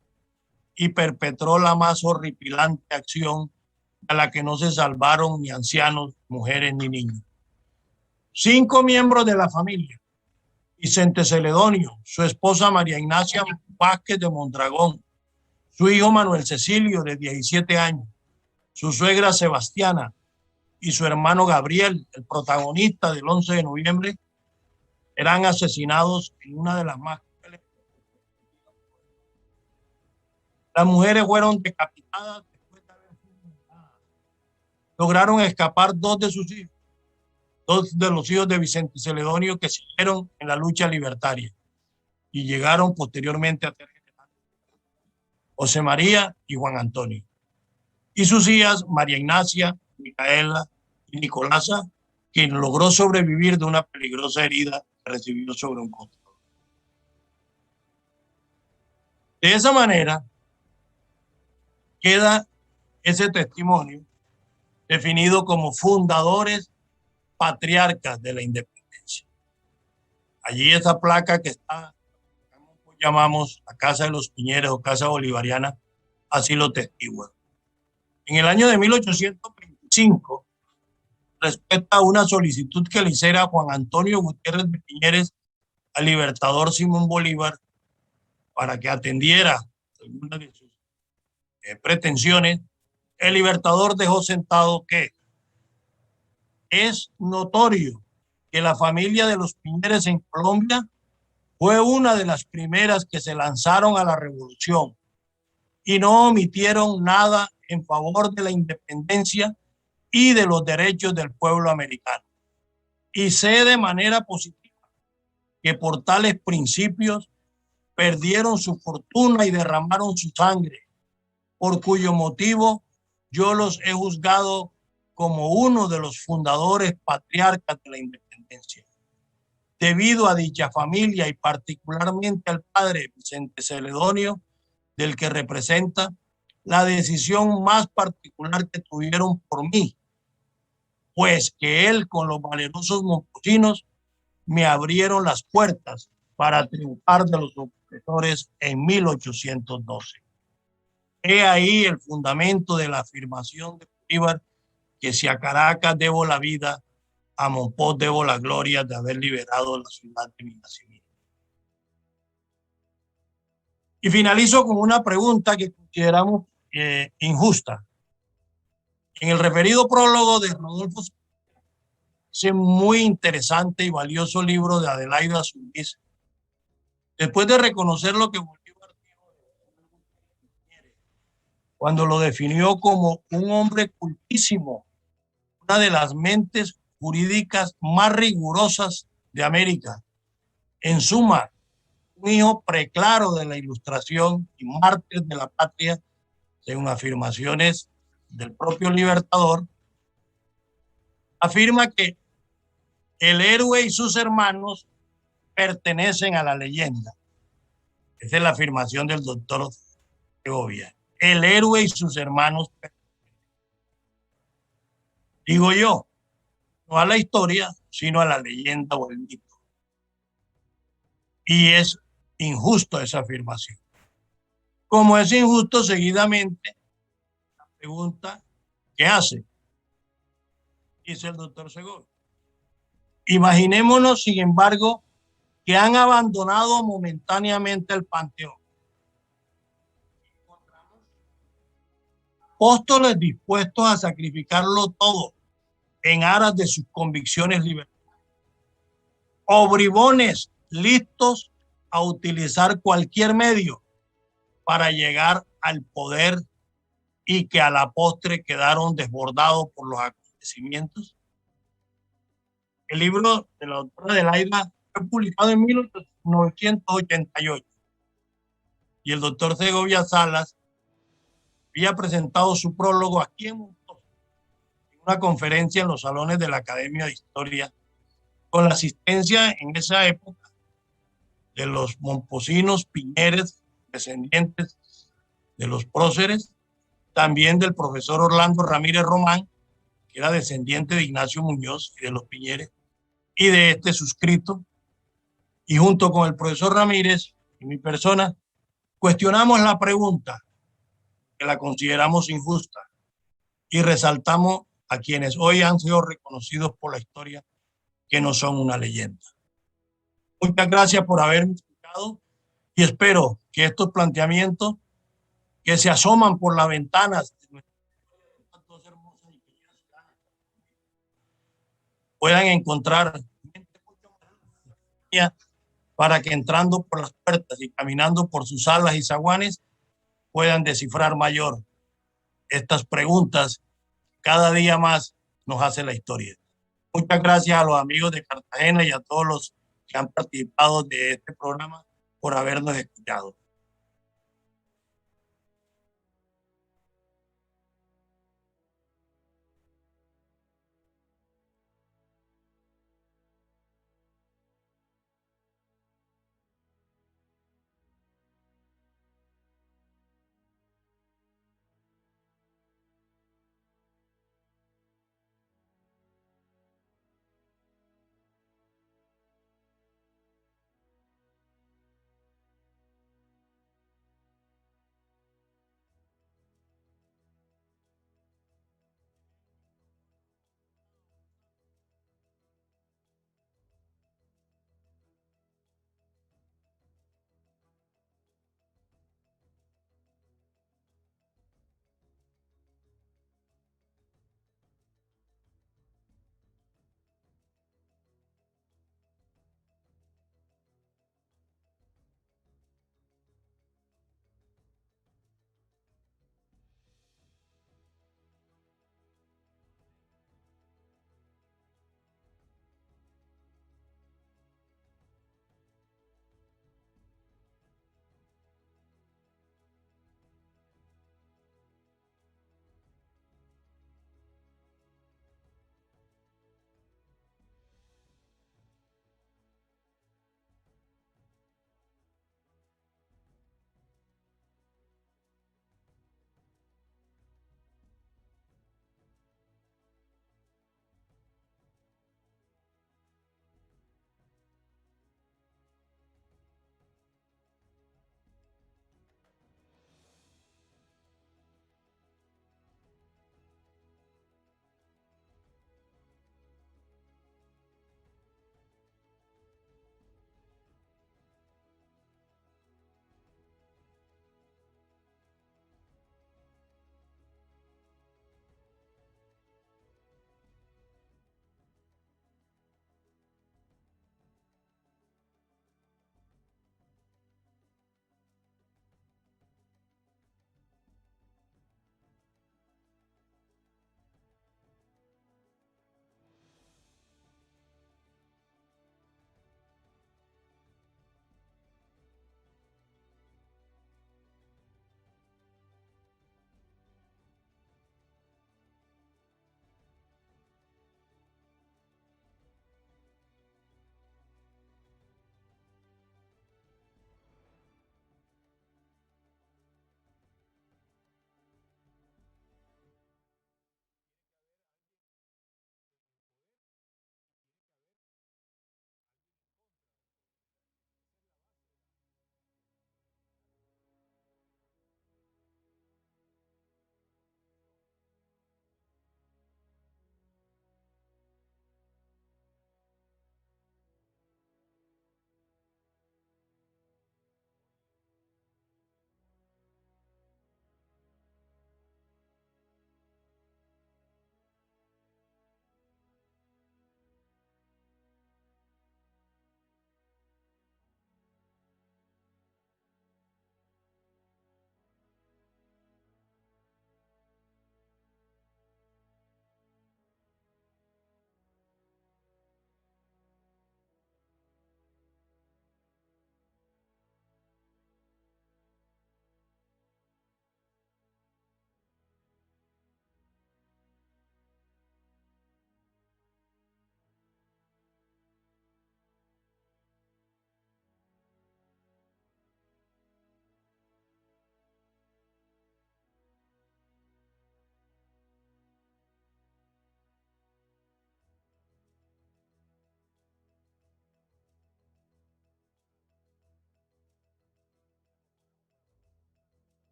y perpetró la más horripilante acción a la que no se salvaron ni ancianos, mujeres ni niños. 5 miembros de la familia: Vicente Celedonio, su esposa María Ignacia Vázquez de Mondragón, su hijo Manuel Cecilio de 17 años, su suegra Sebastiana y su hermano Gabriel, el protagonista del 11 de noviembre, eran asesinados en una de las más crueles. Las mujeres fueron decapitadas después de haber sido violadas. Lograron escapar 2 de sus hijos, 2 de los hijos de Vicente Celedonio, que siguieron en la lucha libertaria y llegaron posteriormente a ser generales: José María y Juan Antonio, y sus hijas María Ignacia, Micaela y Nicolasa, quien logró sobrevivir de una peligrosa herida que recibió sobre un costado. De esa manera queda ese testimonio definido como fundadores patriarcas de la independencia. Allí esa placa que está, llamamos la Casa de los Piñeres o Casa Bolivariana, así lo testigua. En el año de 1825, respecto a una solicitud que le hiciera Juan Antonio Gutiérrez de Piñeres al libertador Simón Bolívar para que atendiera algunas de sus pretensiones, el libertador dejó sentado que es notorio que la familia de los Piñeres en Colombia fue una de las primeras que se lanzaron a la revolución y no omitieron nada en favor de la independencia y de los derechos del pueblo americano. Y sé de manera positiva que por tales principios perdieron su fortuna y derramaron su sangre, por cuyo motivo yo los he juzgado como uno de los fundadores patriarcas de la independencia. Debido a dicha familia y particularmente al padre Vicente Celedonio, del que representa, la decisión más particular que tuvieron por mí, pues que él con los valerosos montesinos me abrieron las puertas para triunfar de los opresores en 1812. He ahí el fundamento de la afirmación de Bolívar que si a Caracas debo la vida, a Monpós debo la gloria de haber liberado la ciudad de mi nacimiento. Y finalizo con una pregunta que consideramos injusta. En el referido prólogo de Rodolfo, ese muy interesante y valioso libro de Adelaida Solís, después de reconocer lo que Bolívar dijo cuando lo definió como un hombre cultísimo, una de las mentes jurídicas más rigurosas de América, en suma, un hijo preclaro de la Ilustración y mártir de la patria, según afirmaciones del propio Libertador, afirma que el héroe y sus hermanos pertenecen a la leyenda. Esa es la afirmación del doctor Segovia. El héroe y sus hermanos pertenecen. Digo yo, no a la historia, sino a la leyenda o el mito. Y es injusto esa afirmación. Como es injusto, seguidamente, la pregunta, ¿qué hace? Dice el doctor Segovia. Imaginémonos, sin embargo, que han abandonado momentáneamente el panteón. Apóstoles dispuestos a sacrificarlo todo en aras de sus convicciones libertarias. O bribones listos a utilizar cualquier medio para llegar al poder y que a la postre quedaron desbordados por los acontecimientos. El libro de la doctora Adelaida fue publicado en 1988 y el doctor Segovia Salas había presentado su prólogo aquí en Monpós, en una conferencia en los salones de la Academia de Historia, con la asistencia en esa época de los momposinos Piñeres, descendientes de los próceres, también del profesor Orlando Ramírez Román, que era descendiente de Ignacio Muñoz y de los Piñeres, y de este suscrito, y junto con el profesor Ramírez y mi persona, cuestionamos la pregunta, que la consideramos injusta, y resaltamos a quienes hoy han sido reconocidos por la historia que no son una leyenda. Muchas gracias por haberme escuchado y espero que estos planteamientos que se asoman por las ventanas de nuestra historia hermosa y querida ciudad puedan encontrar para que entrando por las puertas y caminando por sus salas y zaguanes puedan descifrar mayor estas preguntas cada día más nos hace la historia. Muchas gracias a los amigos de Cartagena y a todos los que han participado de este programa por habernos escuchado.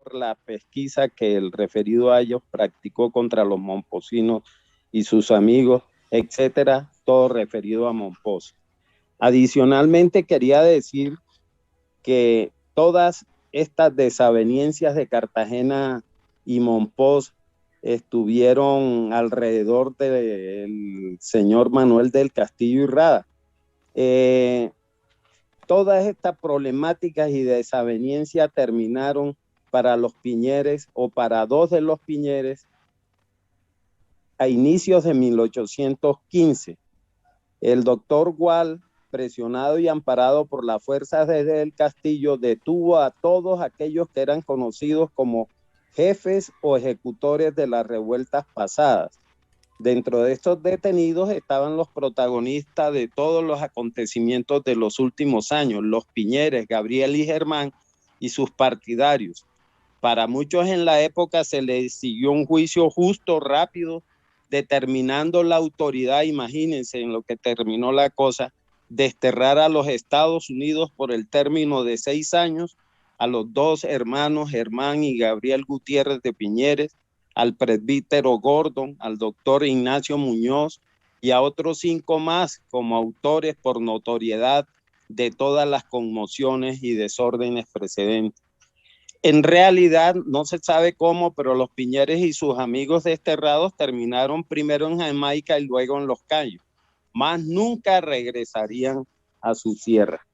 por la pesquisa que el referido a ellos practicó contra los momposinos y sus amigos, etcétera, todo referido a Mompox. Adicionalmente, quería decir que todas estas desavenencias de Cartagena y Mompox estuvieron alrededor del señor Manuel del Castillo y Rada. Todas estas problemáticas y desavenencias terminaron para los Piñeres o para dos de los Piñeres a inicios de 1815. El doctor Gual, presionado y amparado por las fuerzas desde el castillo, detuvo a todos aquellos que eran conocidos como jefes o ejecutores de las revueltas pasadas. Dentro de estos detenidos estaban los protagonistas de todos los acontecimientos de los últimos años, los Piñeres, Gabriel y Germán y sus partidarios. Para muchos en la época se les siguió un juicio justo, rápido, determinando la autoridad, imagínense en lo que terminó la cosa, desterrar a los Estados Unidos por el término de 6 años a los dos hermanos Germán y Gabriel Gutiérrez de Piñeres, al presbítero Gordon, al doctor Ignacio Muñoz y a otros 5 más como autores por notoriedad de todas las conmociones y desórdenes precedentes. En realidad no se sabe cómo, pero los Piñeres y sus amigos desterrados terminaron primero en Jamaica y luego en Los Cayos, más nunca regresarían a su tierra.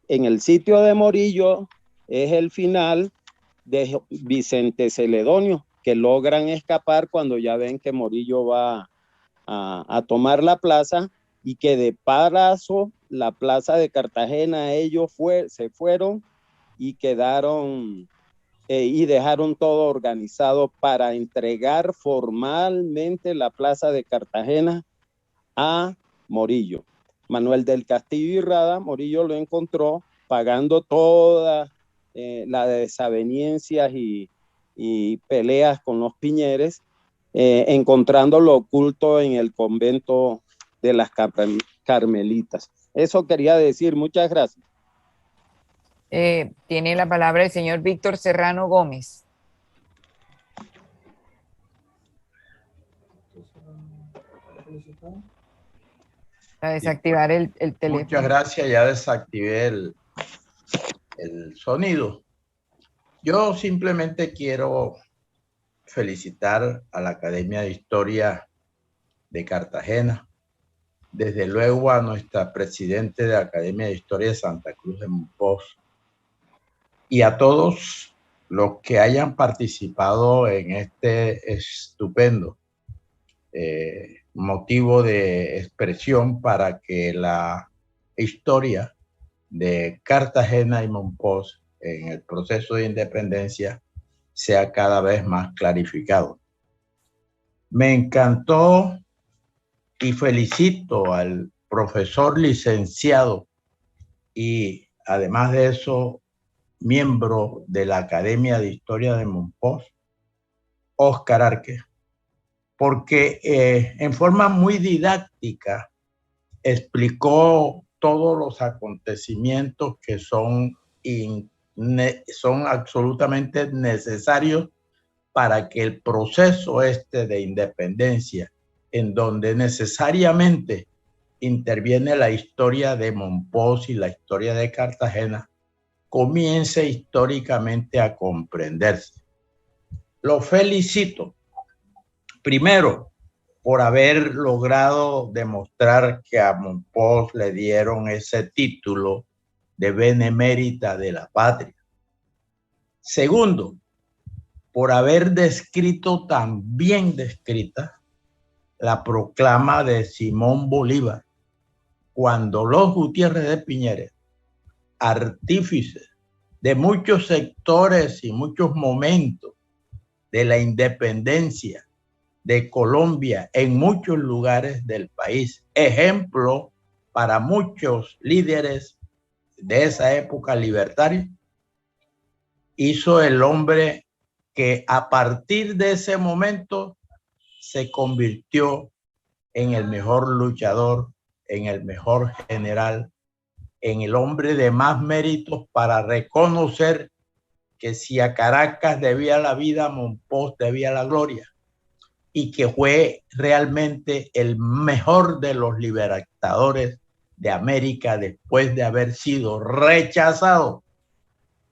En el sitio de Morillo es el final de Vicente Celedonio, que logran escapar cuando ya ven que Morillo va a tomar la plaza y que de paso la plaza de Cartagena ellos se fueron y quedaron y dejaron todo organizado para entregar formalmente la plaza de Cartagena a Morillo. Manuel del Castillo y Rada, Morillo lo encontró pagando todas las desavenencias y peleas con los Piñeres, encontrando lo oculto en el convento de las Carmelitas. Eso quería decir. Muchas gracias. Tiene la palabra el señor Víctor Serrano Gómez. Para desactivar el teléfono. Muchas gracias, ya desactivé el sonido. Yo simplemente quiero felicitar a la Academia de Historia de Cartagena, desde luego a nuestra presidente de la Academia de Historia de Santa Cruz de Mompox y a todos los que hayan participado en este estupendo motivo de expresión para que la historia de Cartagena y Mompox en el proceso de independencia sea cada vez más clarificado. Me encantó y felicito al profesor licenciado y además de eso miembro de la Academia de Historia de Mompox, Óscar Arque, porque en forma muy didáctica explicó todos los acontecimientos que son absolutamente necesarios para que el proceso de independencia, en donde necesariamente interviene la historia de Mompox y la historia de Cartagena, comience históricamente a comprenderse. Lo felicito, primero, por haber logrado demostrar que a Mompox le dieron ese título de benemérita de la patria. Segundo, por haber descrito tan bien descrita la proclama de Simón Bolívar, cuando los Gutiérrez de Piñeres, artífices de muchos sectores y muchos momentos de la independencia de Colombia en muchos lugares del país, ejemplo para muchos líderes de esa época libertaria, hizo el hombre que a partir de ese momento se convirtió en el mejor luchador, en el mejor general, en el hombre de más méritos para reconocer que si a Caracas debía la vida, Monpós debía la gloria, y que fue realmente el mejor de los libertadores de América después de haber sido rechazado,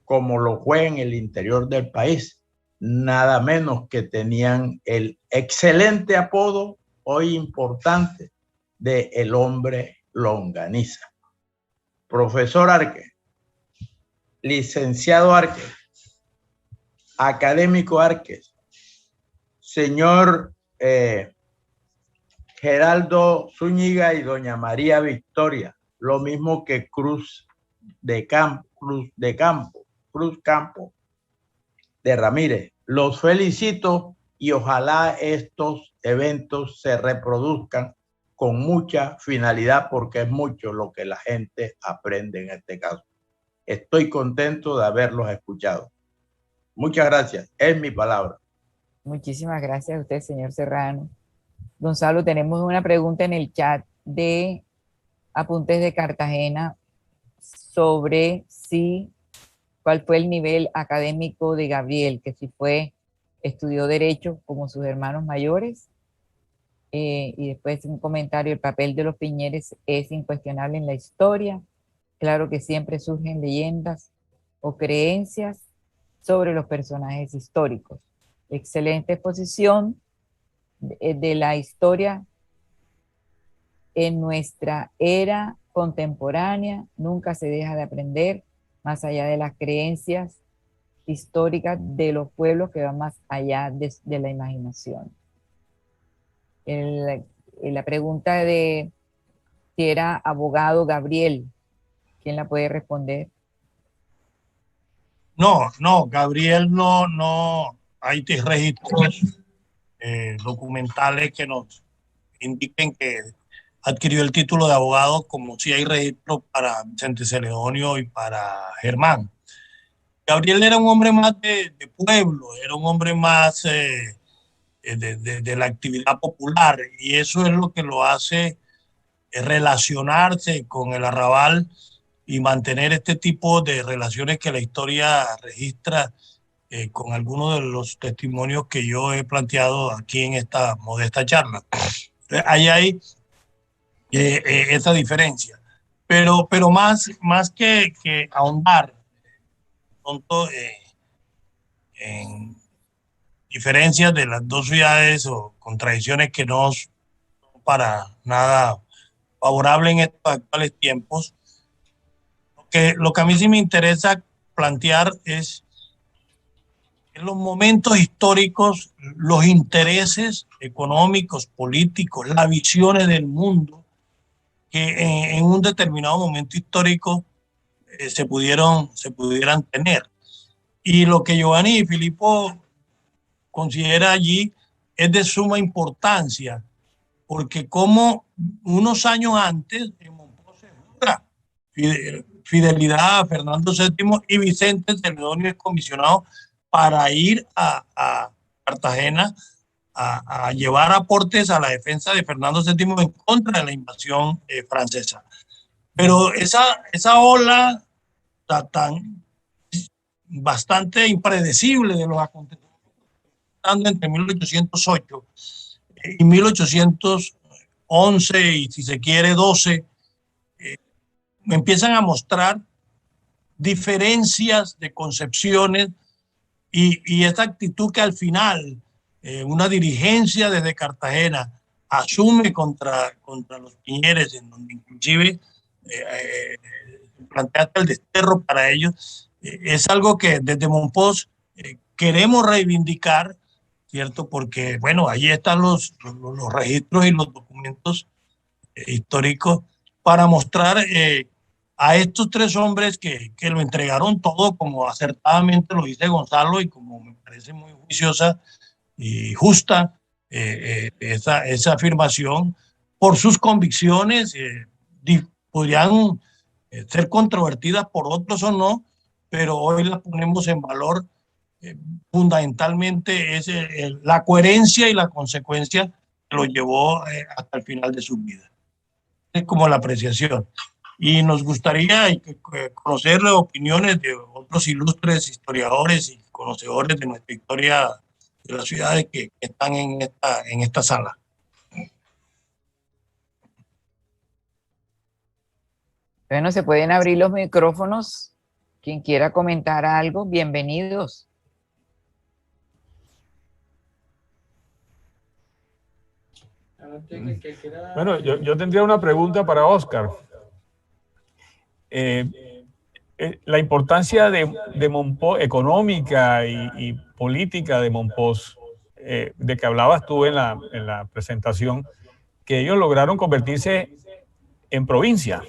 como lo fue en el interior del país, nada menos que tenían el excelente apodo, hoy importante, de el hombre longaniza. Profesor Arque, licenciado Arque, académico Arques, señor Geraldo Zúñiga y doña María Victoria, lo mismo que Cruz Campo de Ramírez. Los felicito y ojalá estos eventos se reproduzcan con mucha finalidad, porque es mucho lo que la gente aprende en este caso. Estoy contento de haberlos escuchado. Muchas gracias. Es mi palabra. Muchísimas gracias a usted, señor Serrano. Gonzalo, tenemos una pregunta en el chat de Apuntes de Cartagena sobre cuál fue el nivel académico de Gabriel, que si estudió Derecho como sus hermanos mayores. Y después un comentario: el papel de los Piñeres es incuestionable en la historia. Claro que siempre surgen leyendas o creencias sobre los personajes históricos. Excelente exposición de la historia en nuestra era contemporánea. Nunca se deja de aprender, más allá de las creencias históricas de los pueblos, que van más allá de la imaginación. La pregunta de si era abogado Gabriel, ¿quién la puede responder? No, Gabriel no. Hay registros documentales que nos indiquen que adquirió el título de abogado, como si hay registros para Vicente Celedonio y para Germán. Gabriel era un hombre más de pueblo, era un hombre más de la actividad popular, y eso es lo que lo hace relacionarse con el arrabal y mantener este tipo de relaciones que la historia registra con algunos de los testimonios que yo he planteado aquí en esta modesta charla. Ahí hay esa diferencia. Pero más que ahondar pronto en diferencias de las dos ciudades o contradicciones que no son para nada favorable en estos actuales tiempos, lo que a mí sí me interesa plantear es en los momentos históricos, los intereses económicos, políticos, las visiones del mundo que en un determinado momento histórico se pudieran tener. Y lo que Giovanni y Filippo considera allí es de suma importancia, porque como unos años antes en Monpós se jura fidelidad a Fernando VII y Vicente Celedonio es comisionado para ir a Cartagena a llevar aportes a la defensa de Fernando VII en contra de la invasión francesa. Pero esa ola tan bastante impredecible de los acontecimientos entre 1808 y 1811 y, si se quiere, 12, empiezan a mostrar diferencias de concepciones y esta actitud que al final una dirigencia desde Cartagena asume contra los Piñeres, en donde inclusive plantea el desterro para ellos, es algo que desde Monpós queremos reivindicar, ¿cierto? Porque, bueno, ahí están los registros y los documentos históricos para mostrar a estos tres hombres que lo entregaron todo, como acertadamente lo dice Gonzalo, y como me parece muy juiciosa y justa esa afirmación, por sus convicciones, podrían ser controvertidas por otros o no, pero hoy las ponemos en valor. Fundamentalmente es la coherencia y la consecuencia que lo llevó hasta el final de su vida. Es como la apreciación. y nos gustaría conocer las opiniones de otros ilustres historiadores y conocedores de nuestra historia de las ciudades que están en esta sala. Bueno, se pueden abrir los micrófonos. Quien quiera comentar algo, bienvenidos. Bueno, yo tendría una pregunta para Oscar. La importancia de Monpós, económica y política de Monpós, de que hablabas tú en la presentación, que ellos lograron convertirse en provincia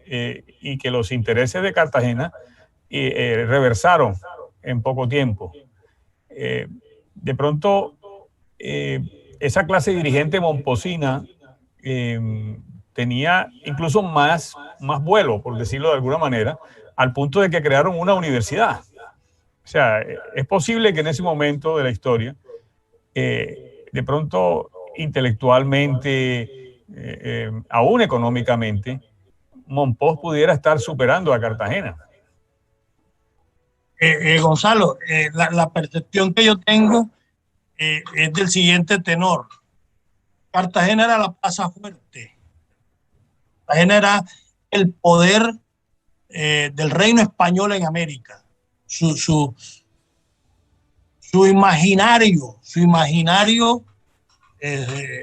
y que los intereses de Cartagena reversaron en poco tiempo. De pronto, esa clase dirigente momposina tenía incluso más vuelo, por decirlo de alguna manera, al punto de que crearon una universidad. O sea, es posible que en ese momento de la historia, de pronto intelectualmente, aún económicamente, Monpós pudiera estar superando a Cartagena. Gonzalo, la percepción que yo tengo es del siguiente tenor. Cartagena era la plaza fuerte. Cartagena era el poder del reino español en América. Su imaginario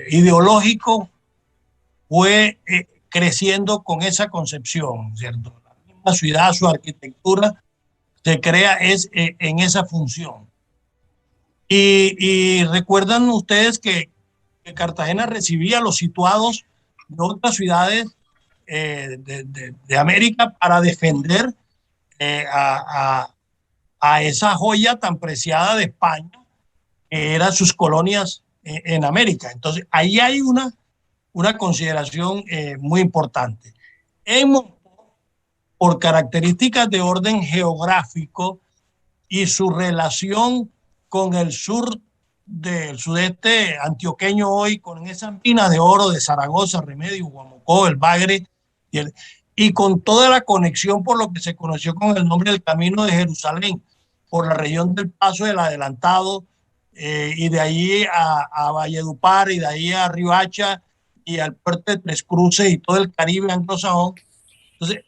ideológico fue creciendo con esa concepción, ¿cierto? La misma ciudad, su arquitectura se crea en esa función. Y recuerdan ustedes que Cartagena recibía a los situados de otras ciudades de América para defender a esa joya tan preciada de España, que eran sus colonias en América. Entonces, ahí hay una consideración muy importante. Por características de orden geográfico y su relación con el sur del sudeste antioqueño hoy, con esas minas de oro de Zaragoza, Remedio, Huamucó, el Bagre, y con toda la conexión por lo que se conoció con el nombre del Camino de Jerusalén, por la región del Paso del Adelantado, y de allí a Valledupar, y de ahí a Riohacha, y al puerto de Tres Cruces, y todo el Caribe anglosajón. Entonces,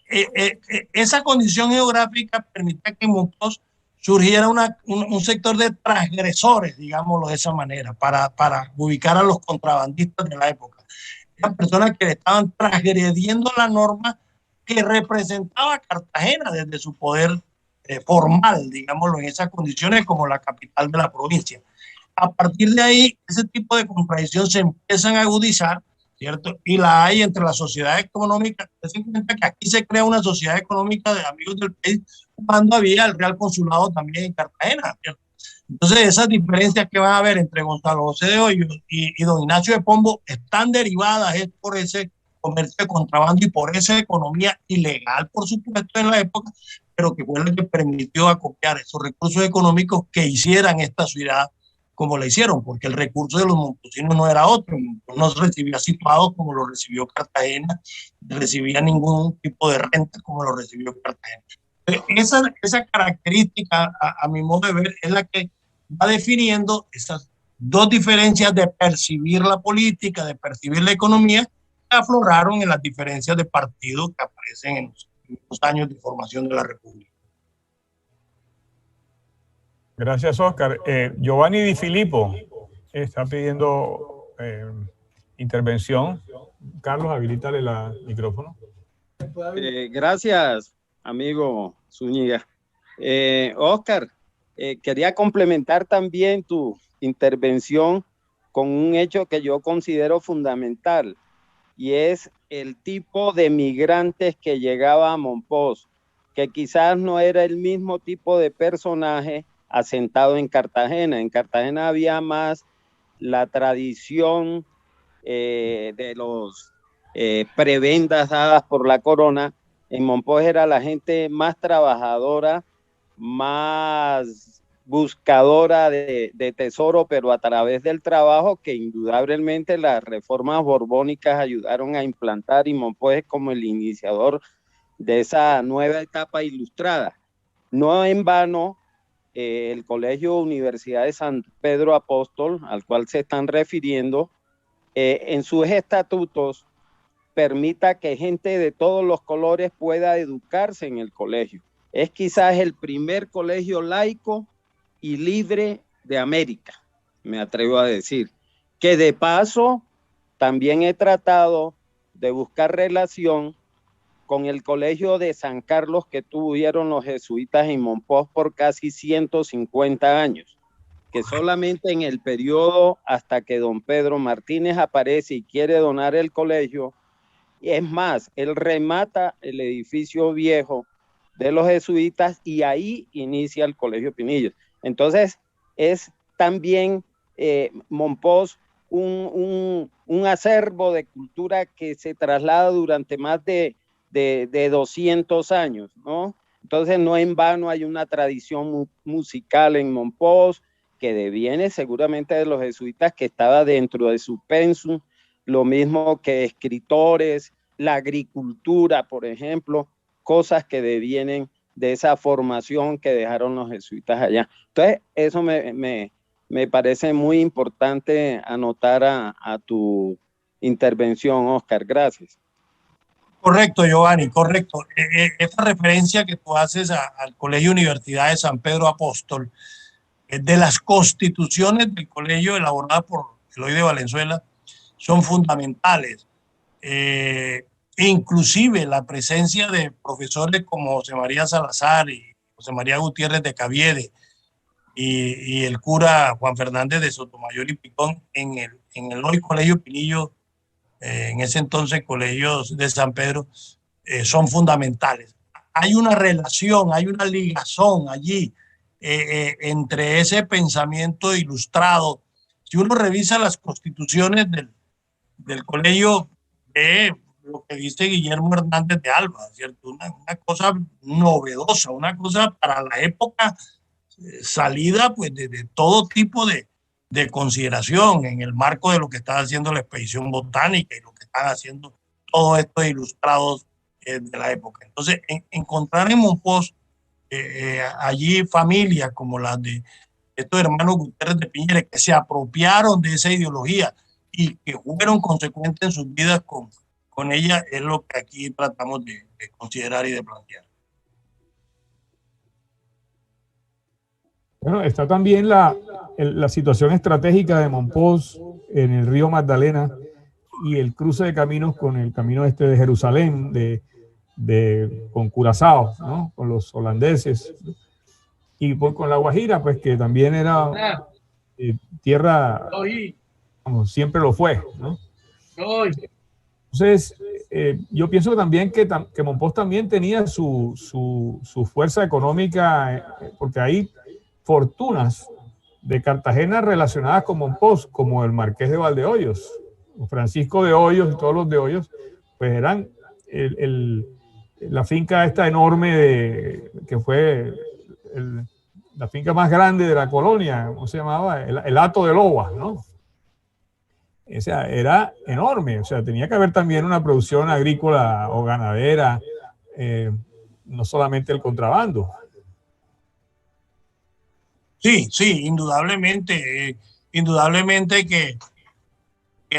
esa condición geográfica permitía que en Monpós surgiera un sector de transgresores, digámoslo de esa manera, para ubicar a los contrabandistas de la época. Eran personas que estaban transgrediendo la norma que representaba a Cartagena desde su poder formal, digámoslo, en esas condiciones como la capital de la provincia. A partir de ahí, ese tipo de contradicciones se empiezan a agudizar, ¿cierto? Y la hay entre la sociedad económica. Se cuenta que aquí se crea una sociedad económica de amigos del país cuando había el Real Consulado también en Cartagena, ¿cierto? Entonces, esas diferencias que van a haber entre Gonzalo José de Hoyos y don Ignacio de Pombo están derivadas es por ese comercio de contrabando y por esa economía ilegal, por supuesto, en la época, pero que fue lo que permitió acopiar esos recursos económicos que hicieran esta ciudad como la hicieron, porque el recurso de los montosinos no era otro, no recibía situados como lo recibió Cartagena, no recibía ningún tipo de renta como lo recibió Cartagena. Esa característica, a mi modo de ver, es la que va definiendo esas dos diferencias de percibir la política, de percibir la economía, que afloraron en las diferencias de partido que aparecen en los años de formación de la República. Gracias, Oscar. Giovanni Di Filippo está pidiendo intervención. Carlos, habilítale el micrófono. Gracias, amigo Zúñiga. Oscar, quería complementar también tu intervención con un hecho que yo considero fundamental, y es el tipo de migrantes que llegaba a Monpós, que quizás no era el mismo tipo de personaje asentado en Cartagena. En Cartagena había más la tradición de los prebendas dadas por la corona. En Monpós era la gente más trabajadora, más buscadora de tesoro, pero a través del trabajo que indudablemente las reformas borbónicas ayudaron a implantar, y Monpós es como el iniciador de esa nueva etapa ilustrada. No en vano, el Colegio Universidad de San Pedro Apóstol, al cual se están refiriendo, en sus estatutos permita que gente de todos los colores pueda educarse en el colegio. Es quizás el primer colegio laico y libre de América, me atrevo a decir, que de paso también he tratado de buscar relación con el colegio de San Carlos que tuvieron los jesuitas en Monpós por casi 150 años, que solamente en el periodo hasta que don Pedro Martínez aparece y quiere donar el colegio, es más, él remata el edificio viejo de los jesuitas y ahí inicia el Colegio Pinillos. Entonces, es también Monpós un acervo de cultura que se traslada durante más de 200 años, ¿no? Entonces, no en vano hay una tradición musical en Monpós que deviene seguramente de los jesuitas, que estaba dentro de su pensum, lo mismo que escritores, la agricultura, por ejemplo, cosas que devienen de esa formación que dejaron los jesuitas allá. Entonces, eso me parece muy importante anotar a tu intervención, Oscar. Gracias. Correcto, Giovanni, correcto. Esta referencia que tú haces al Colegio Universidad de San Pedro Apóstol, de las constituciones del colegio elaboradas por Eloy de Valenzuela, son fundamentales. Inclusive la presencia de profesores como José María Salazar y José María Gutiérrez de Caviede y el cura Juan Fernández de Sotomayor y Picón en el hoy Colegio Pinillo, en ese entonces Colegio de San Pedro, son fundamentales. Hay una relación, hay una ligazón allí entre ese pensamiento ilustrado. Si uno revisa las constituciones del colegio, ve lo que dice Guillermo Hernández de Alba, ¿cierto? Una cosa novedosa, una cosa para la época salida pues de todo tipo de consideración en el marco de lo que está haciendo la expedición botánica y lo que están haciendo todos estos ilustrados de la época. Entonces, encontrar en Monpós allí familias como las de estos hermanos Gutiérrez de Piñeres que se apropiaron de esa ideología y que fueron consecuentes en sus vidas con ella, es lo que aquí tratamos de considerar y de plantear. Bueno, está también la situación estratégica de Monpós en el río Magdalena y el cruce de caminos con el camino este de Jerusalén, con Curazao, ¿no? Con los holandeses. Y con la Guajira, pues que también era tierra, como siempre lo fue, ¿no? Entonces, yo pienso también que Monpós también tenía su fuerza económica, porque hay fortunas de Cartagena relacionadas con Monpós, como el Marqués de Valdehoyos, Francisco de Hoyos y todos los de Hoyos, pues eran la finca esta enorme que fue la finca más grande de la colonia, ¿cómo se llamaba? El Hato de Lobas, ¿no? O sea, era enorme, o sea, tenía que haber también una producción agrícola o ganadera, no solamente el contrabando. Sí, sí, indudablemente, indudablemente que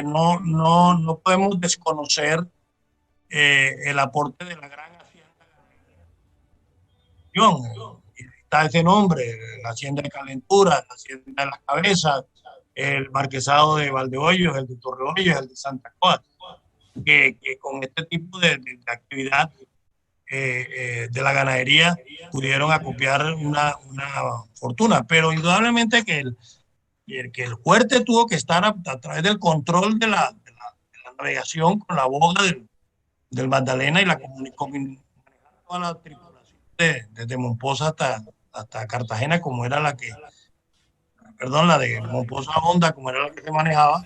no podemos desconocer el aporte de la gran hacienda. Está ese nombre, la hacienda de Calentura, la hacienda de las Cabezas, el marquesado de Valdehoyos, el de Torrehoyos, el de Santa Cruz, que con este tipo de actividad de la ganadería pudieron acopiar una fortuna, pero indudablemente que el fuerte tuvo que estar a través del control de la navegación con la boga del Magdalena y la comunicación toda la tripulación desde Monpós hasta Cartagena, como era la de Monpós a Honda, como era la que se manejaba,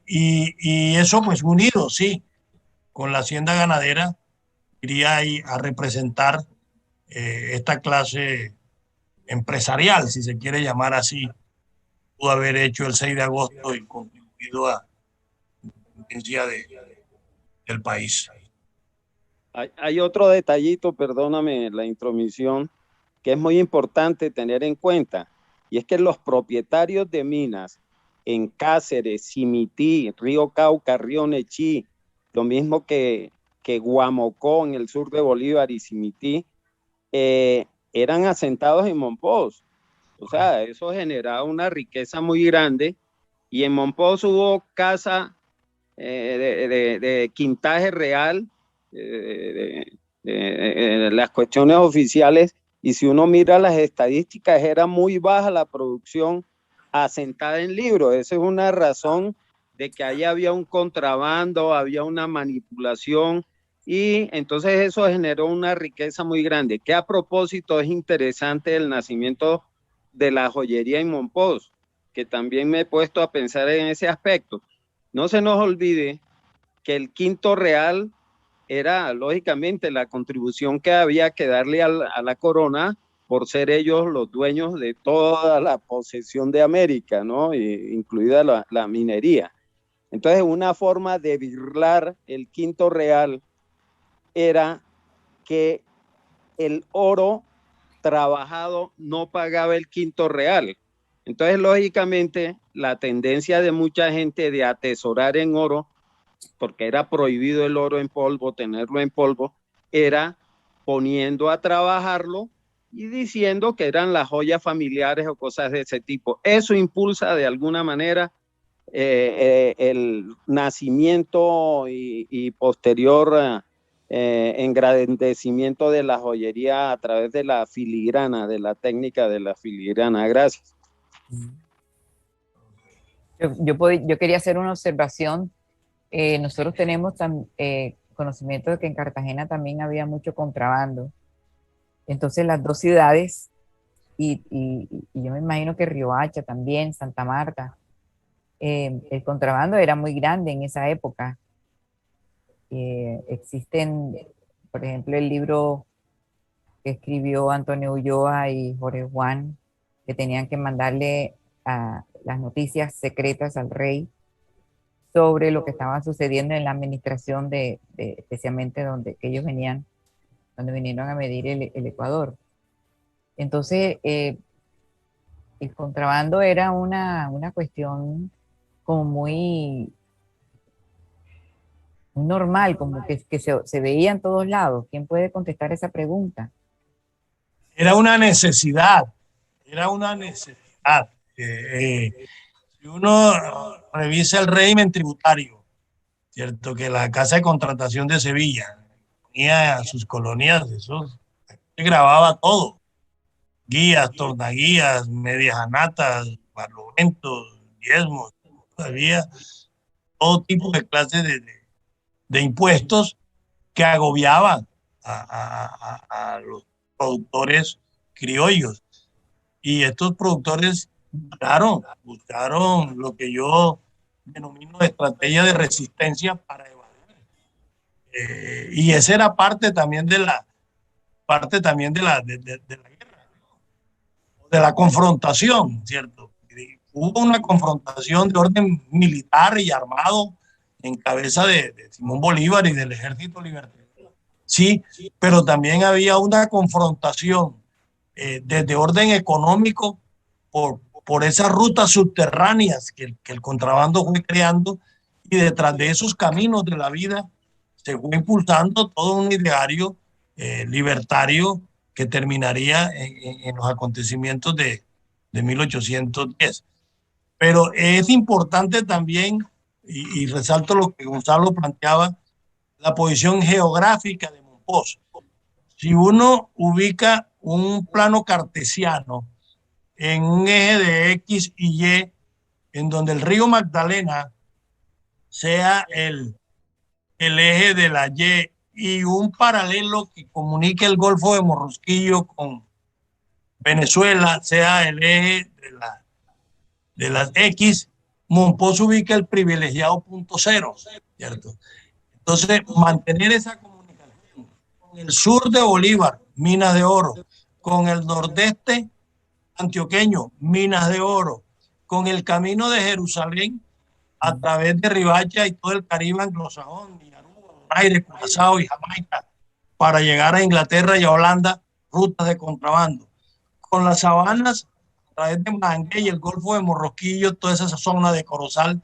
y eso pues unido, sí, con la hacienda ganadera, iría ahí a representar esta clase empresarial, si se quiere llamar así, pudo haber hecho el 6 de agosto y contribuido a la independencia del país. Hay otro detallito, perdóname la intromisión, que es muy importante tener en cuenta, y es que los propietarios de minas en Cáceres, Simití, Río Cauca, Río Nechí, lo mismo que Guamocó en el sur de Bolívar y Simití, eran asentados en Mompox. O sea, eso generaba una riqueza muy grande, y en Mompox hubo casa de quintaje real, las cuestiones oficiales, y si uno mira las estadísticas, era muy baja la producción asentada en libros. Esa es una razón de que ahí había un contrabando, había una manipulación, y entonces eso generó una riqueza muy grande, que a propósito es interesante el nacimiento de la joyería en Mompox, que también me he puesto a pensar en ese aspecto. No se nos olvide que el quinto real era, lógicamente, la contribución que había que darle a la corona por ser ellos los dueños de toda la posesión de América, ¿no? Incluida la minería. Entonces, una forma de birlar el quinto real era que el oro trabajado no pagaba el quinto real. Entonces, lógicamente, la tendencia de mucha gente de atesorar en oro, porque era prohibido el oro en polvo, tenerlo en polvo, era poniendo a trabajarlo y diciendo que eran las joyas familiares o cosas de ese tipo. Eso impulsa de alguna manera el nacimiento y posterior engrandecimiento de la joyería a través de la filigrana, de la técnica de la filigrana. Gracias. Yo quería hacer una observación. Nosotros tenemos conocimiento de que en Cartagena también había mucho contrabando. Entonces las dos ciudades, y yo me imagino que Riohacha también, Santa Marta, el contrabando era muy grande en esa época. Existen, por ejemplo, el libro que escribió Antonio Ulloa y Jorge Juan, que tenían que mandarle las noticias secretas al rey sobre lo que estaba sucediendo en la administración especialmente donde ellos venían, donde vinieron a medir el Ecuador. Entonces, el contrabando era una cuestión como muy normal, como que se veía en todos lados. ¿Quién puede contestar esa pregunta? Era una necesidad, era una necesidad. Si uno revisa el régimen tributario, cierto, que la Casa de Contratación de Sevilla ponía a sus colonias, eso se grababa todo: guías, tornaguías, medias anatas, barloventos, diezmos, había todo tipo de clases de impuestos que agobiaban a los productores criollos. Y estos productores buscaron lo que yo denomino estrategia de resistencia para evadir. Y esa era parte también de la guerra, de la confrontación, ¿cierto? Hubo una confrontación de orden militar y armado en cabeza de Simón Bolívar y del Ejército Libertador. Sí, pero también había una confrontación desde orden económico por esas rutas subterráneas que el contrabando fue creando, y detrás de esos caminos de la vida se fue impulsando todo un ideario libertario que terminaría en los acontecimientos de 1810. Pero es importante también, y resalto lo que Gonzalo planteaba, la posición geográfica de Mompox. Si uno ubica un plano cartesiano en un eje de X y Y, en donde el río Magdalena sea el eje de la Y, y un paralelo que comunique el Golfo de Morrosquillo con Venezuela sea el eje de las X, Mompox ubica el privilegiado punto cero, ¿cierto? Entonces, mantener esa comunicación con el sur de Bolívar, minas de oro, con el nordeste, antioqueño, minas de oro, con el camino de Jerusalén a través de Riohacha y todo el Caribe anglosajón, y Aruba, Donaire, Curazao y Jamaica, para llegar a Inglaterra y a Holanda, rutas de contrabando. Con las sabanas, a través de Mangue y el Golfo de Morrosquillo, toda esa zona de Corozal.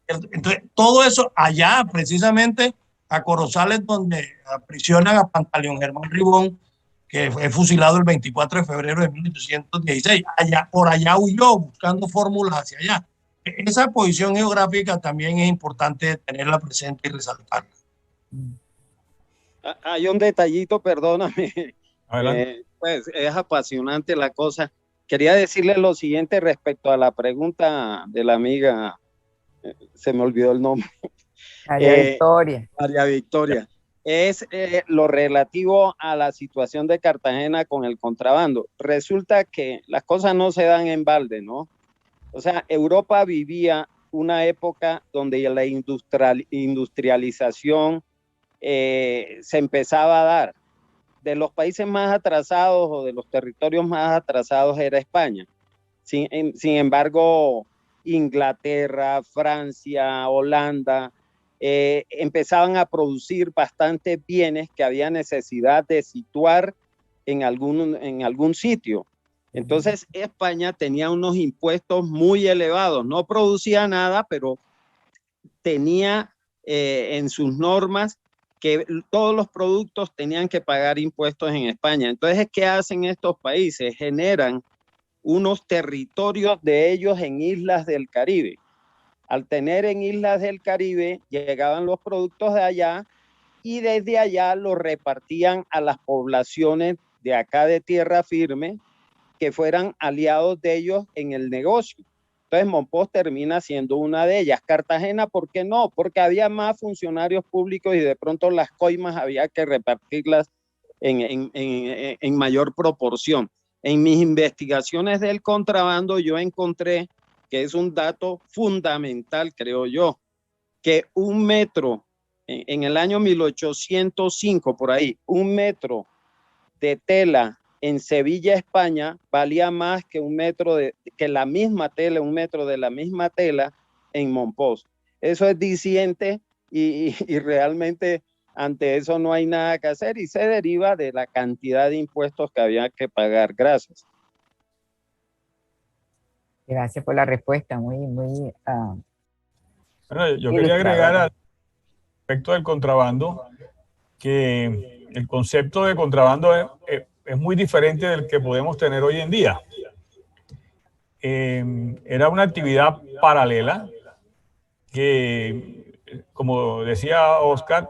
Entonces, todo eso allá, precisamente, a Corozal es donde aprisionan a Pantaleón Germán Ribón, que fue fusilado el 24 de febrero de 1816. Allá, por allá huyó, buscando fórmulas hacia allá. Esa posición geográfica también es importante tenerla presente y resaltarla. Hay un detallito, perdóname. Adelante. Pues es apasionante la cosa. Quería decirle lo siguiente respecto a la pregunta de la amiga, se me olvidó el nombre. María Victoria. María Victoria. Es lo relativo a la situación de Cartagena con el contrabando. Resulta que las cosas no se dan en balde, ¿no? O sea, Europa vivía una época donde la industrialización se empezaba a dar. De los países más atrasados o de los territorios más atrasados era España. Sin embargo, Inglaterra, Francia, Holanda, empezaban a producir bastantes bienes que había necesidad de situar en algún sitio. Entonces, España tenía unos impuestos muy elevados. No producía nada, pero tenía en sus normas que todos los productos tenían que pagar impuestos en España. Entonces, ¿qué hacen estos países? Generan unos territorios de ellos en islas del Caribe. Al tener en islas del Caribe, llegaban los productos de allá y desde allá los repartían a las poblaciones de acá de tierra firme que fueran aliados de ellos en el negocio. Entonces, Mompox termina siendo una de ellas. Cartagena, ¿por qué no? Porque había más funcionarios públicos y de pronto las coimas había que repartirlas en mayor proporción. En mis investigaciones del contrabando yo encontré, que es un dato fundamental, creo yo, que un metro, en el año 1805, por ahí, un metro de tela en Sevilla, España, valía más que un metro que la misma tela, un metro de la misma tela en Mompox. Eso es diciente y realmente ante eso no hay nada que hacer y se deriva de la cantidad de impuestos que había que pagar. Gracias. Gracias por la respuesta, muy Bueno, yo quería agregar al respecto del contrabando que el concepto de contrabando es muy diferente del que podemos tener hoy en día. Era una actividad paralela que, como decía Oscar,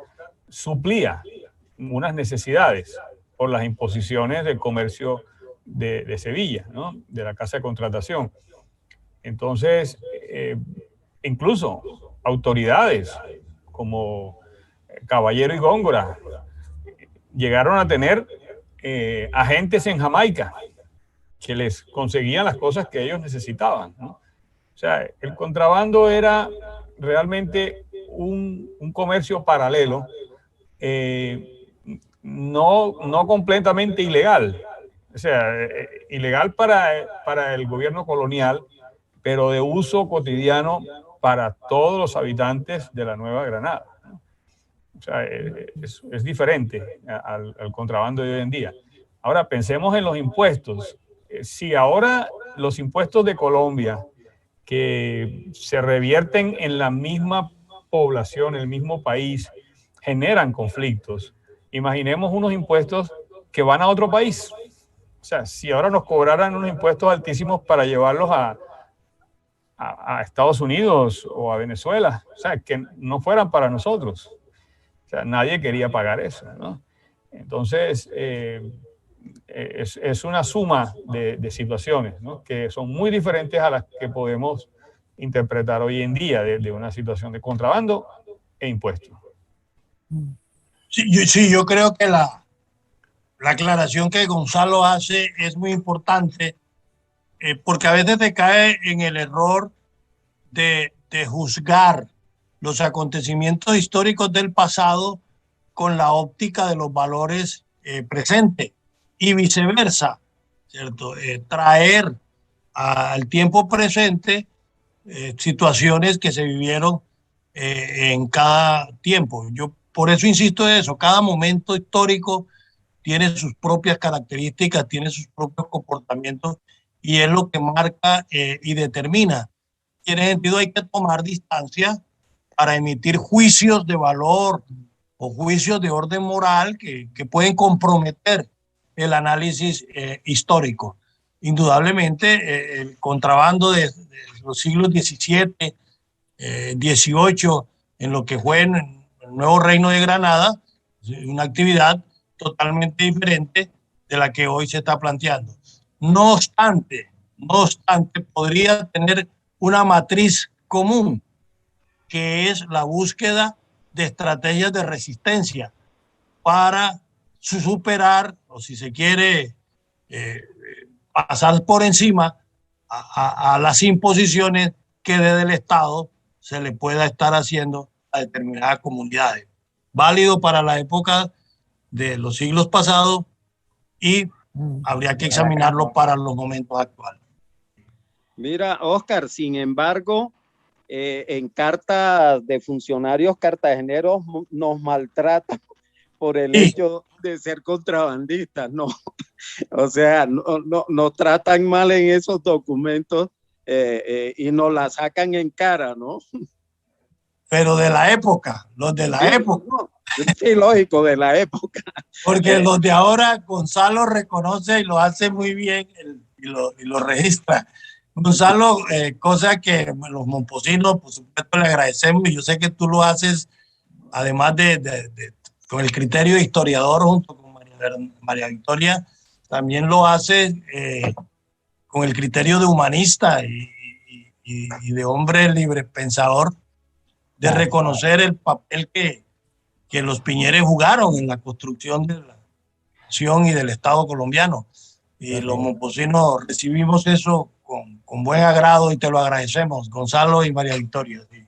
suplía unas necesidades por las imposiciones del comercio de Sevilla, ¿no? De la Casa de Contratación. Entonces, incluso autoridades como Caballero y Góngora llegaron a tener agentes en Jamaica que les conseguían las cosas que ellos necesitaban, ¿no? O sea, el contrabando era realmente un comercio paralelo, no completamente ilegal, o sea, ilegal para el gobierno colonial, pero de uso cotidiano para todos los habitantes de la Nueva Granada. O sea, es diferente al contrabando de hoy en día. Ahora, pensemos en los impuestos. Si ahora los impuestos de Colombia, que se revierten en la misma población, el mismo país, generan conflictos, imaginemos unos impuestos que van a otro país. O sea, si ahora nos cobraran unos impuestos altísimos para llevarlos a Estados Unidos o a Venezuela, o sea, que no fueran para nosotros. O sea, nadie quería pagar eso, ¿no? Entonces, es una suma de situaciones, ¿no? Que son muy diferentes a las que podemos interpretar hoy en día de una situación de contrabando e impuestos. Sí, yo creo que la aclaración que Gonzalo hace es muy importante, porque a veces te cae en el error de juzgar los acontecimientos históricos del pasado con la óptica de los valores presentes y viceversa. ¿cierto? Traer al tiempo presente situaciones que se vivieron en cada tiempo. Yo por eso insisto en eso, cada momento histórico tiene sus propias características, tiene sus propios comportamientos y es lo que marca y determina. En ese sentido hay que tomar distancia para emitir juicios de valor o juicios de orden moral que pueden comprometer el análisis histórico. Indudablemente, el contrabando de los siglos XVII, XVIII, en lo que fue en el nuevo Reino de Granada, una actividad totalmente diferente de la que hoy se está planteando. No obstante, podría tener una matriz común, que es la búsqueda de estrategias de resistencia para superar, o si se quiere, pasar por encima a las imposiciones que desde el Estado se le pueda estar haciendo a determinadas comunidades. Válido para la época de los siglos pasados y habría que examinarlo para los momentos actuales. Mira, Oscar, sin embargo, en cartas de funcionarios cartageneros nos maltratan por el hecho de ser contrabandistas, ¿no? O sea, no tratan mal en esos documentos y nos la sacan en cara, ¿no? Pero de la época, los de la época. No, sí, lógico, de la época. Porque los de ahora, Gonzalo reconoce y lo hace muy bien y lo registra. Gonzalo, cosa que los momposinos, por supuesto, le agradecemos y yo sé que tú lo haces, además con el criterio de historiador junto con María Victoria, también lo haces con el criterio de humanista y de hombre libre pensador, de reconocer el papel que los Piñeres jugaron en la construcción de la nación y del Estado colombiano. Y los momposinos recibimos eso con buen agrado y te lo agradecemos, Gonzalo y María Victoria. Sí.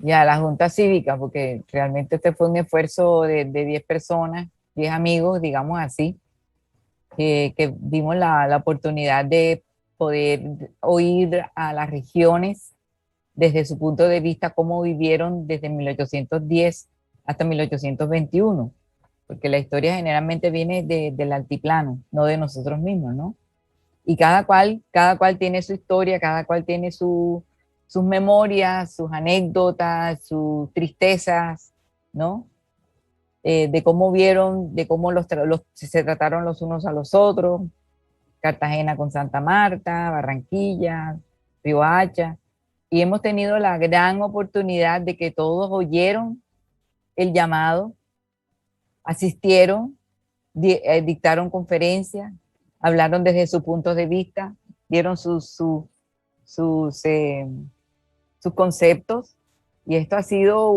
Y a la Junta Cívica, porque realmente este fue un esfuerzo de 10 personas, 10 amigos, digamos así, que vimos la oportunidad de poder oír a las regiones desde su punto de vista, cómo vivieron desde 1810 hasta 1821, porque la historia generalmente viene del altiplano, no de nosotros mismos, ¿no? Y cada cual tiene su historia, cada cual tiene sus memorias, sus anécdotas, sus tristezas, ¿no? De cómo vieron, de cómo se trataron los unos a los otros, Cartagena con Santa Marta, Barranquilla, Riohacha, y hemos tenido la gran oportunidad de que todos oyeron el llamado, asistieron, dictaron conferencias, hablaron desde su punto de vista, dieron sus conceptos, y esto ha sido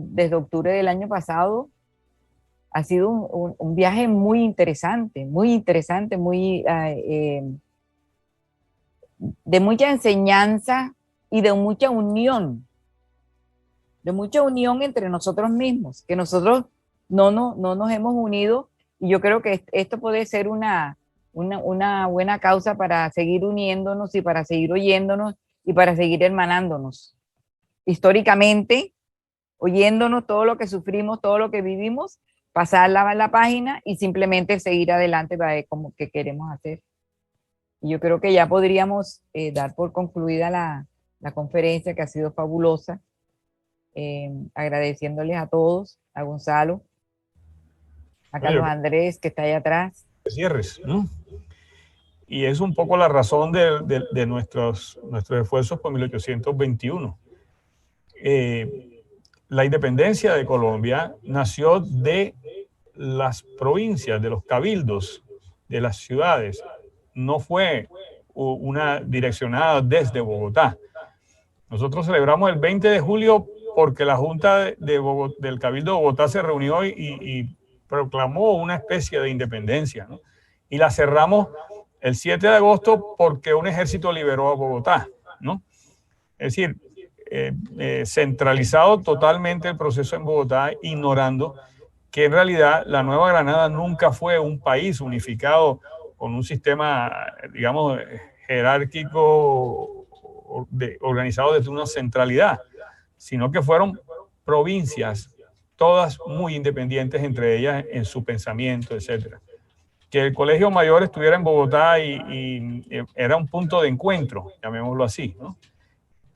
desde octubre del año pasado, ha sido un viaje muy interesante, de mucha enseñanza y de mucha unión entre nosotros mismos, que nosotros no nos hemos unido, y yo creo que esto puede ser una buena causa para seguir uniéndonos y para seguir oyéndonos y para seguir hermanándonos. Históricamente, oyéndonos todo lo que sufrimos, todo lo que vivimos, pasar la página y simplemente seguir adelante para ver cómo que queremos hacer. Y yo creo que ya podríamos dar por concluida la conferencia, que ha sido fabulosa, agradeciéndoles a todos, a Gonzalo, a Carlos Andrés, que está allá atrás. Cierres, ¿no? Y es un poco la razón de nuestros esfuerzos por 1821. La independencia de Colombia nació de las provincias, de los cabildos, de las ciudades. No fue una direccionada desde Bogotá. Nosotros celebramos el 20 de julio porque la Junta del Cabildo de Bogotá se reunió y proclamó una especie de independencia, ¿no? Y la cerramos el 7 de agosto porque un ejército liberó a Bogotá, ¿no? Es decir, centralizado totalmente el proceso en Bogotá, ignorando que en realidad la Nueva Granada nunca fue un país unificado con un sistema, digamos, jerárquico organizado desde una centralidad, sino que fueron provincias, todas muy independientes entre ellas en su pensamiento, etcétera. Que el Colegio Mayor estuviera en Bogotá y era un punto de encuentro, llamémoslo así, ¿no?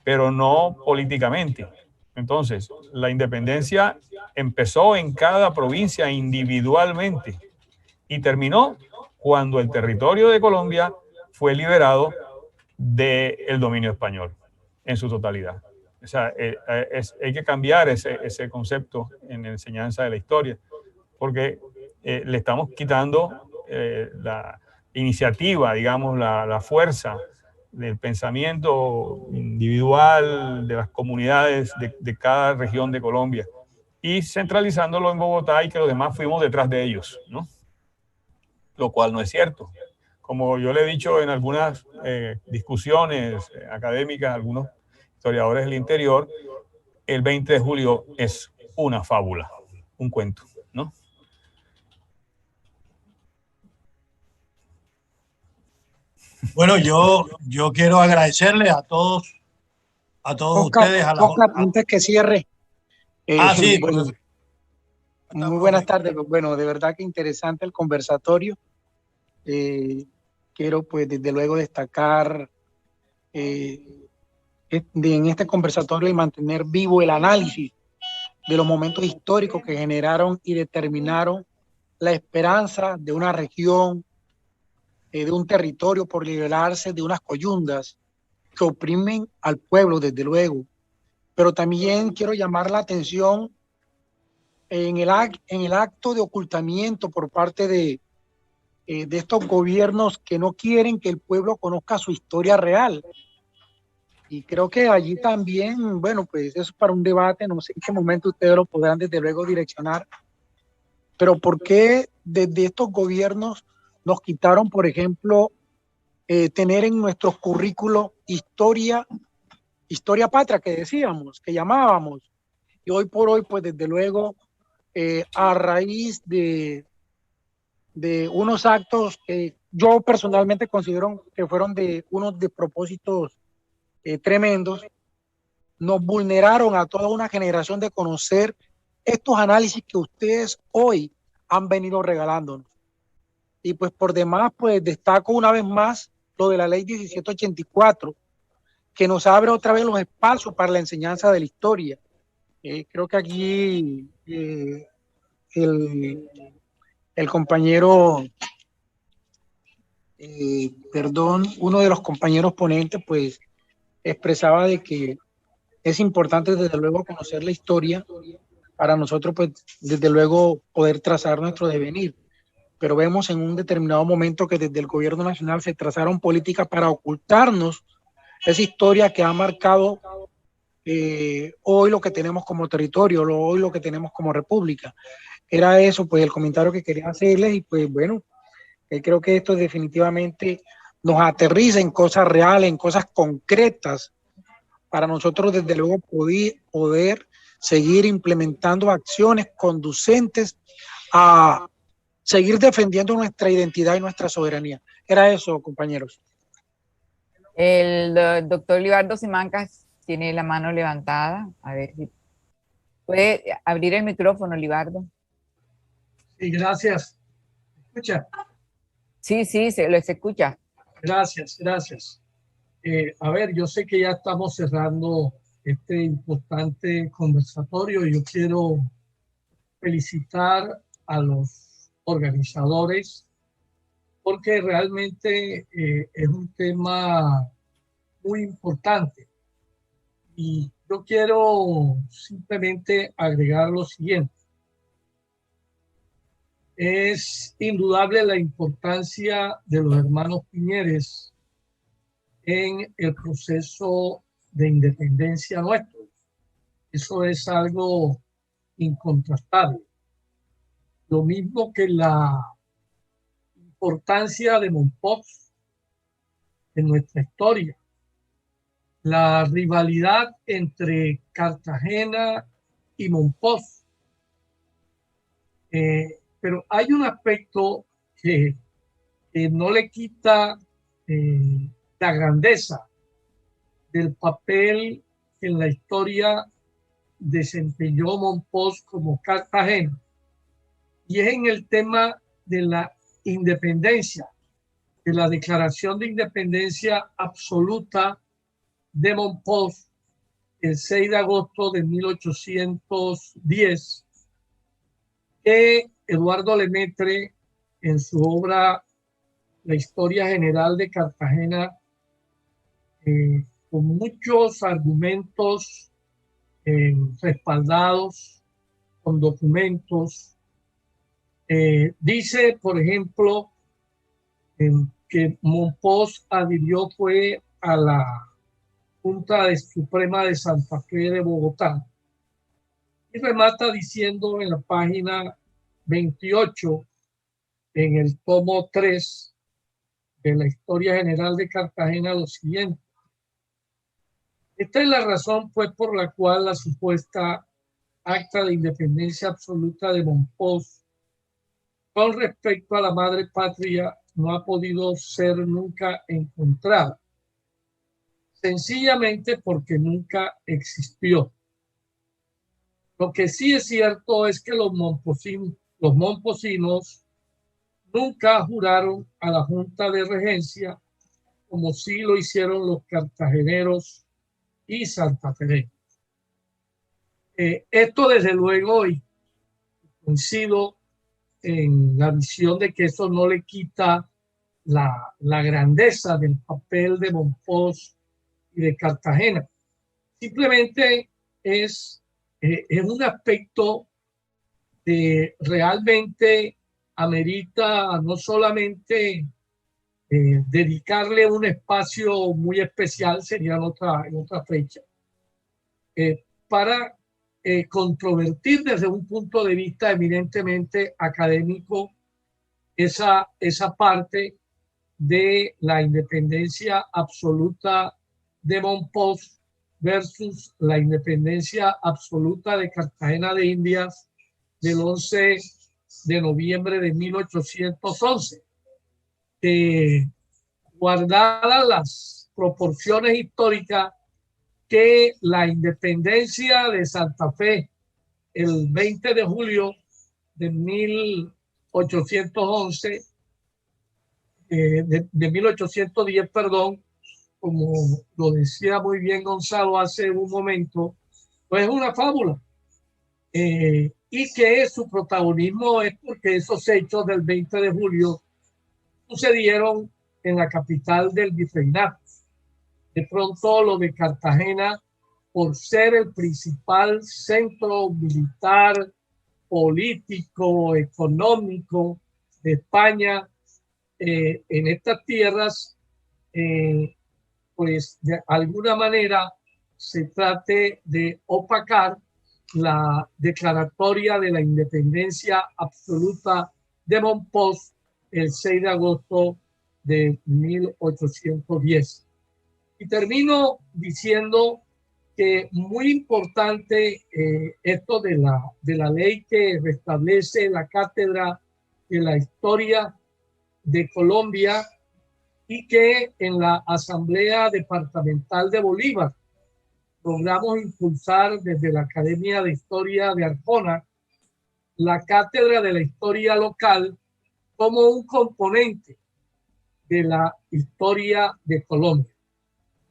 Pero no políticamente. Entonces, la independencia empezó en cada provincia individualmente y terminó cuando el territorio de Colombia fue liberado del dominio español en su totalidad. O sea, hay que cambiar ese concepto en la enseñanza de la historia, porque le estamos quitando la iniciativa, digamos, la fuerza del pensamiento individual de las comunidades de cada región de Colombia y centralizándolo en Bogotá y que los demás fuimos detrás de ellos, ¿no? Lo cual no es cierto. Como yo le he dicho en algunas discusiones académicas a algunos historiadores del interior, el 20 de julio es una fábula, un cuento, ¿no? Bueno, yo quiero agradecerle a todos Oscar, ustedes. Oscar, antes que cierre, Sí. bueno, muy buenas tardes. Bueno, de verdad que interesante el conversatorio. Quiero, pues, desde luego destacar en este conversatorio y mantener vivo el análisis de los momentos históricos que generaron y determinaron la esperanza de una región, de un territorio por liberarse de unas coyundas que oprimen al pueblo, desde luego. Pero también quiero llamar la atención en el acto de ocultamiento por parte de estos gobiernos que no quieren que el pueblo conozca su historia real. Y creo que allí también, bueno, pues eso es para un debate, no sé en qué momento ustedes lo podrán desde luego direccionar, pero ¿por qué desde estos gobiernos nos quitaron, por ejemplo, tener en nuestros currículos historia patria que decíamos, que llamábamos? Y hoy por hoy, pues desde luego, a raíz de unos actos que yo personalmente considero que fueron de unos despropósitos tremendos, nos vulneraron a toda una generación de conocer estos análisis que ustedes hoy han venido regalándonos. Y pues por demás, pues destaco una vez más lo de la ley 1784, que nos abre otra vez los espacios para la enseñanza de la historia. Creo que aquí el compañero, uno de los compañeros ponentes, pues expresaba de que es importante desde luego conocer la historia para nosotros, pues desde luego poder trazar nuestro devenir. Pero vemos en un determinado momento que desde el gobierno nacional se trazaron políticas para ocultarnos esa historia que ha marcado hoy lo que tenemos como territorio, hoy lo que tenemos como república. Era eso, pues el comentario que quería hacerles y pues bueno, creo que esto definitivamente nos aterriza en cosas reales, en cosas concretas, para nosotros desde luego poder seguir implementando acciones conducentes a seguir defendiendo nuestra identidad y nuestra soberanía. Era eso, compañeros. El doctor Libardo Simancas tiene la mano levantada. A ver si puede abrir el micrófono, Libardo. Sí, gracias. ¿Escucha? Sí, se escucha. Gracias. A ver, yo sé que ya estamos cerrando este importante conversatorio y yo quiero felicitar a los organizadores porque realmente es un tema muy importante y yo quiero simplemente agregar lo siguiente. Es indudable la importancia de los hermanos Piñeres en el proceso de independencia nuestro. Eso es algo incontrastable. Lo mismo que la importancia de Mompox en nuestra historia. La rivalidad entre Cartagena y Mompox. Pero hay un aspecto que no le quita la grandeza del papel que en la historia desempeñó Mompox como Cartagena, y es en el tema de la independencia, de la declaración de independencia absoluta de Mompox el 6 de agosto de 1810, que Eduardo Lemaitre, en su obra La Historia General de Cartagena, con muchos argumentos respaldados con documentos, dice, por ejemplo, que Mompox adhirió fue a la Junta Suprema de Santa Fe de Bogotá, y remata diciendo en la página 28, en el tomo 3 de la Historia General de Cartagena, lo siguiente: esta es la razón, pues, por la cual la supuesta acta de independencia absoluta de Mompox con respecto a la madre patria no ha podido ser nunca encontrada, sencillamente porque nunca existió. Lo que sí es cierto es que los momposinos nunca juraron a la Junta de Regencia como sí lo hicieron los cartageneros y santafereños. Esto desde luego, y coincido en la visión de que eso no le quita la grandeza del papel de Mompox y de Cartagena. Simplemente es un aspecto de realmente amerita no solamente dedicarle un espacio muy especial, sería en otra fecha, para controvertir desde un punto de vista eminentemente académico esa parte de la independencia absoluta de Mompox versus la independencia absoluta de Cartagena de Indias del 11 de noviembre de 1811. Guardadas las proporciones históricas, que la independencia de Santa Fe el 20 de julio de 1811, de 1810, perdón, como lo decía muy bien Gonzalo hace un momento, pues es una fábula. Y que su protagonismo es porque esos hechos del 20 de julio sucedieron en la capital del virreinato. De pronto lo de Cartagena, por ser el principal centro militar, político, económico de España, en estas tierras, pues de alguna manera se trate de opacar la declaratoria de la independencia absoluta de Mompox el 6 de agosto de 1810. Y termino diciendo que muy importante esto de la ley que restablece la Cátedra de la Historia de Colombia, y que en la Asamblea Departamental de Bolívar logramos impulsar desde la Academia de Historia de Arjona la Cátedra de la Historia Local como un componente de la historia de Colombia.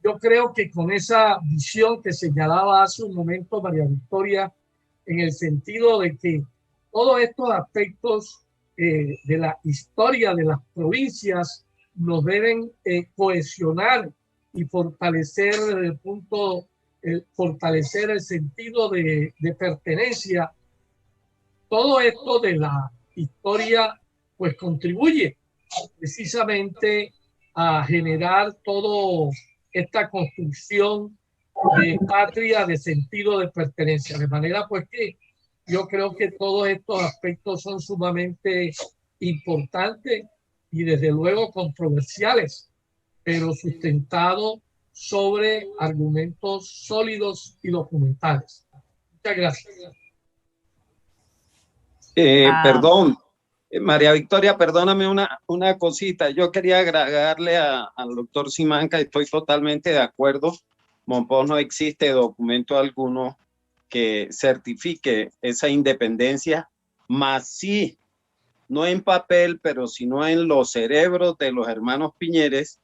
Yo creo que con esa visión que señalaba hace un momento María Victoria, en el sentido de que todos estos aspectos de la historia de las provincias nos deben cohesionar y fortalecer fortalecer el sentido de pertenencia. Todo esto de la historia pues contribuye precisamente a generar toda esta construcción de patria, de sentido de pertenencia. De manera pues que yo creo que todos estos aspectos son sumamente importantes y desde luego controversiales, pero sustentados sobre argumentos sólidos y documentales. Muchas gracias. Perdón, María Victoria, perdóname una cosita. Yo quería agregarle al doctor Simancas, estoy totalmente de acuerdo. Mompox no existe documento alguno que certifique esa independencia, más sí, no en papel, pero sino en los cerebros de los hermanos Piñeres,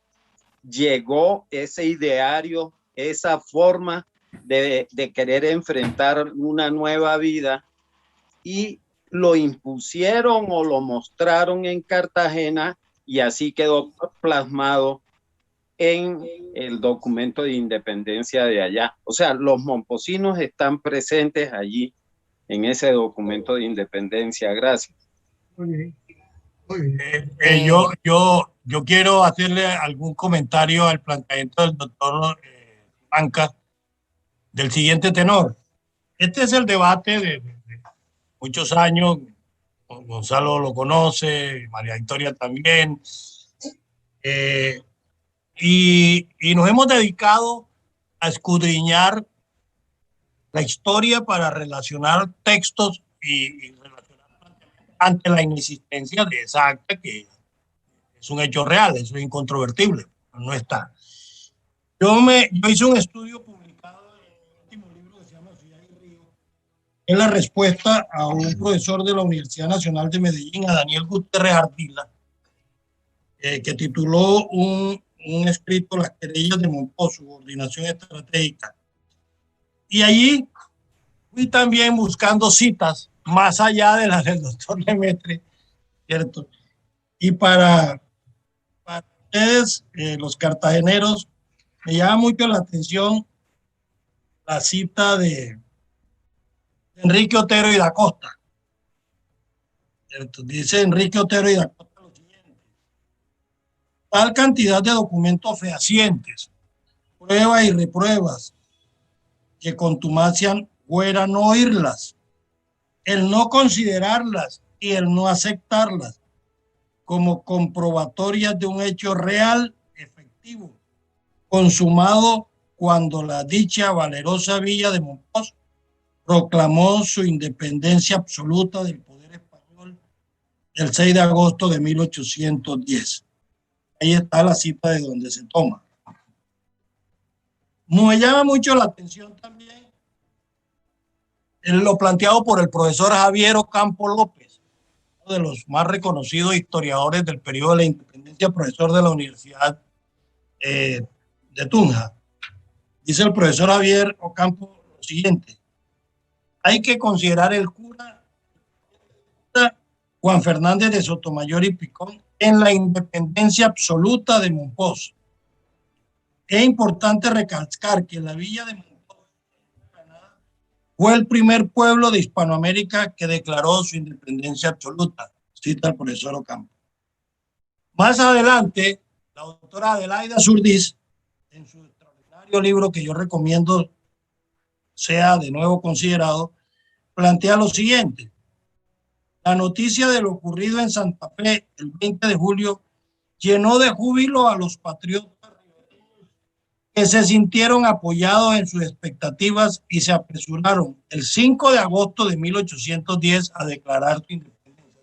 llegó ese ideario, esa forma de querer enfrentar una nueva vida y lo impusieron o lo mostraron en Cartagena y así quedó plasmado en el documento de independencia de allá. O sea, los momposinos están presentes allí en ese documento de independencia. Gracias. Muy bien. Muy bien. Yo quiero hacerle algún comentario al planteamiento del doctor Banca del siguiente tenor. Este es el debate de muchos años. Gonzalo lo conoce, María Victoria también. Y nos hemos dedicado a escudriñar la historia para relacionar textos y relacionar ante la inexistencia de esa acta, que es un hecho real, eso es incontrovertible, no está. Yo hice un estudio publicado en el último libro que se llama Ciudad y Río, en la respuesta a un profesor de la Universidad Nacional de Medellín, a Daniel Gutiérrez Ardila, que tituló un escrito, Las querellas de Mompox, subordinación estratégica. Y allí fui también buscando citas más allá de las del doctor Lemaitre, ¿cierto? Y para ustedes, los cartageneros, me llama mucho la atención la cita de Enrique Otero y da Costa, ¿cierto? Dice Enrique Otero y da Costa lo siguiente: tal cantidad de documentos fehacientes, pruebas y repruebas, que contumacian fuera no oírlas, el no considerarlas y el no aceptarlas como comprobatorias de un hecho real, efectivo, consumado cuando la dicha valerosa villa de Mompox proclamó su independencia absoluta del poder español el 6 de agosto de 1810. Ahí está la cita de donde se toma. Me llama mucho la atención también lo planteado por el profesor Javier Ocampo López, uno de los más reconocidos historiadores del periodo de la independencia, profesor de la Universidad de Tunja. Dice el profesor Javier Ocampo lo siguiente: hay que considerar el cura Juan Fernández de Sotomayor y Picón en la independencia absoluta de Mompox. Es importante recalcar que la villa de Mompox fue el primer pueblo de Hispanoamérica que declaró su independencia absoluta, cita el profesor Ocampo. Más adelante, la doctora Adelaida Surdiz, en su extraordinario libro que yo recomiendo sea de nuevo considerado, plantea lo siguiente: la noticia de lo ocurrido en Santa Fe el 20 de julio llenó de júbilo a los patriotas que se sintieron apoyados en sus expectativas y se apresuraron el 5 de agosto de 1810 a declarar su independencia.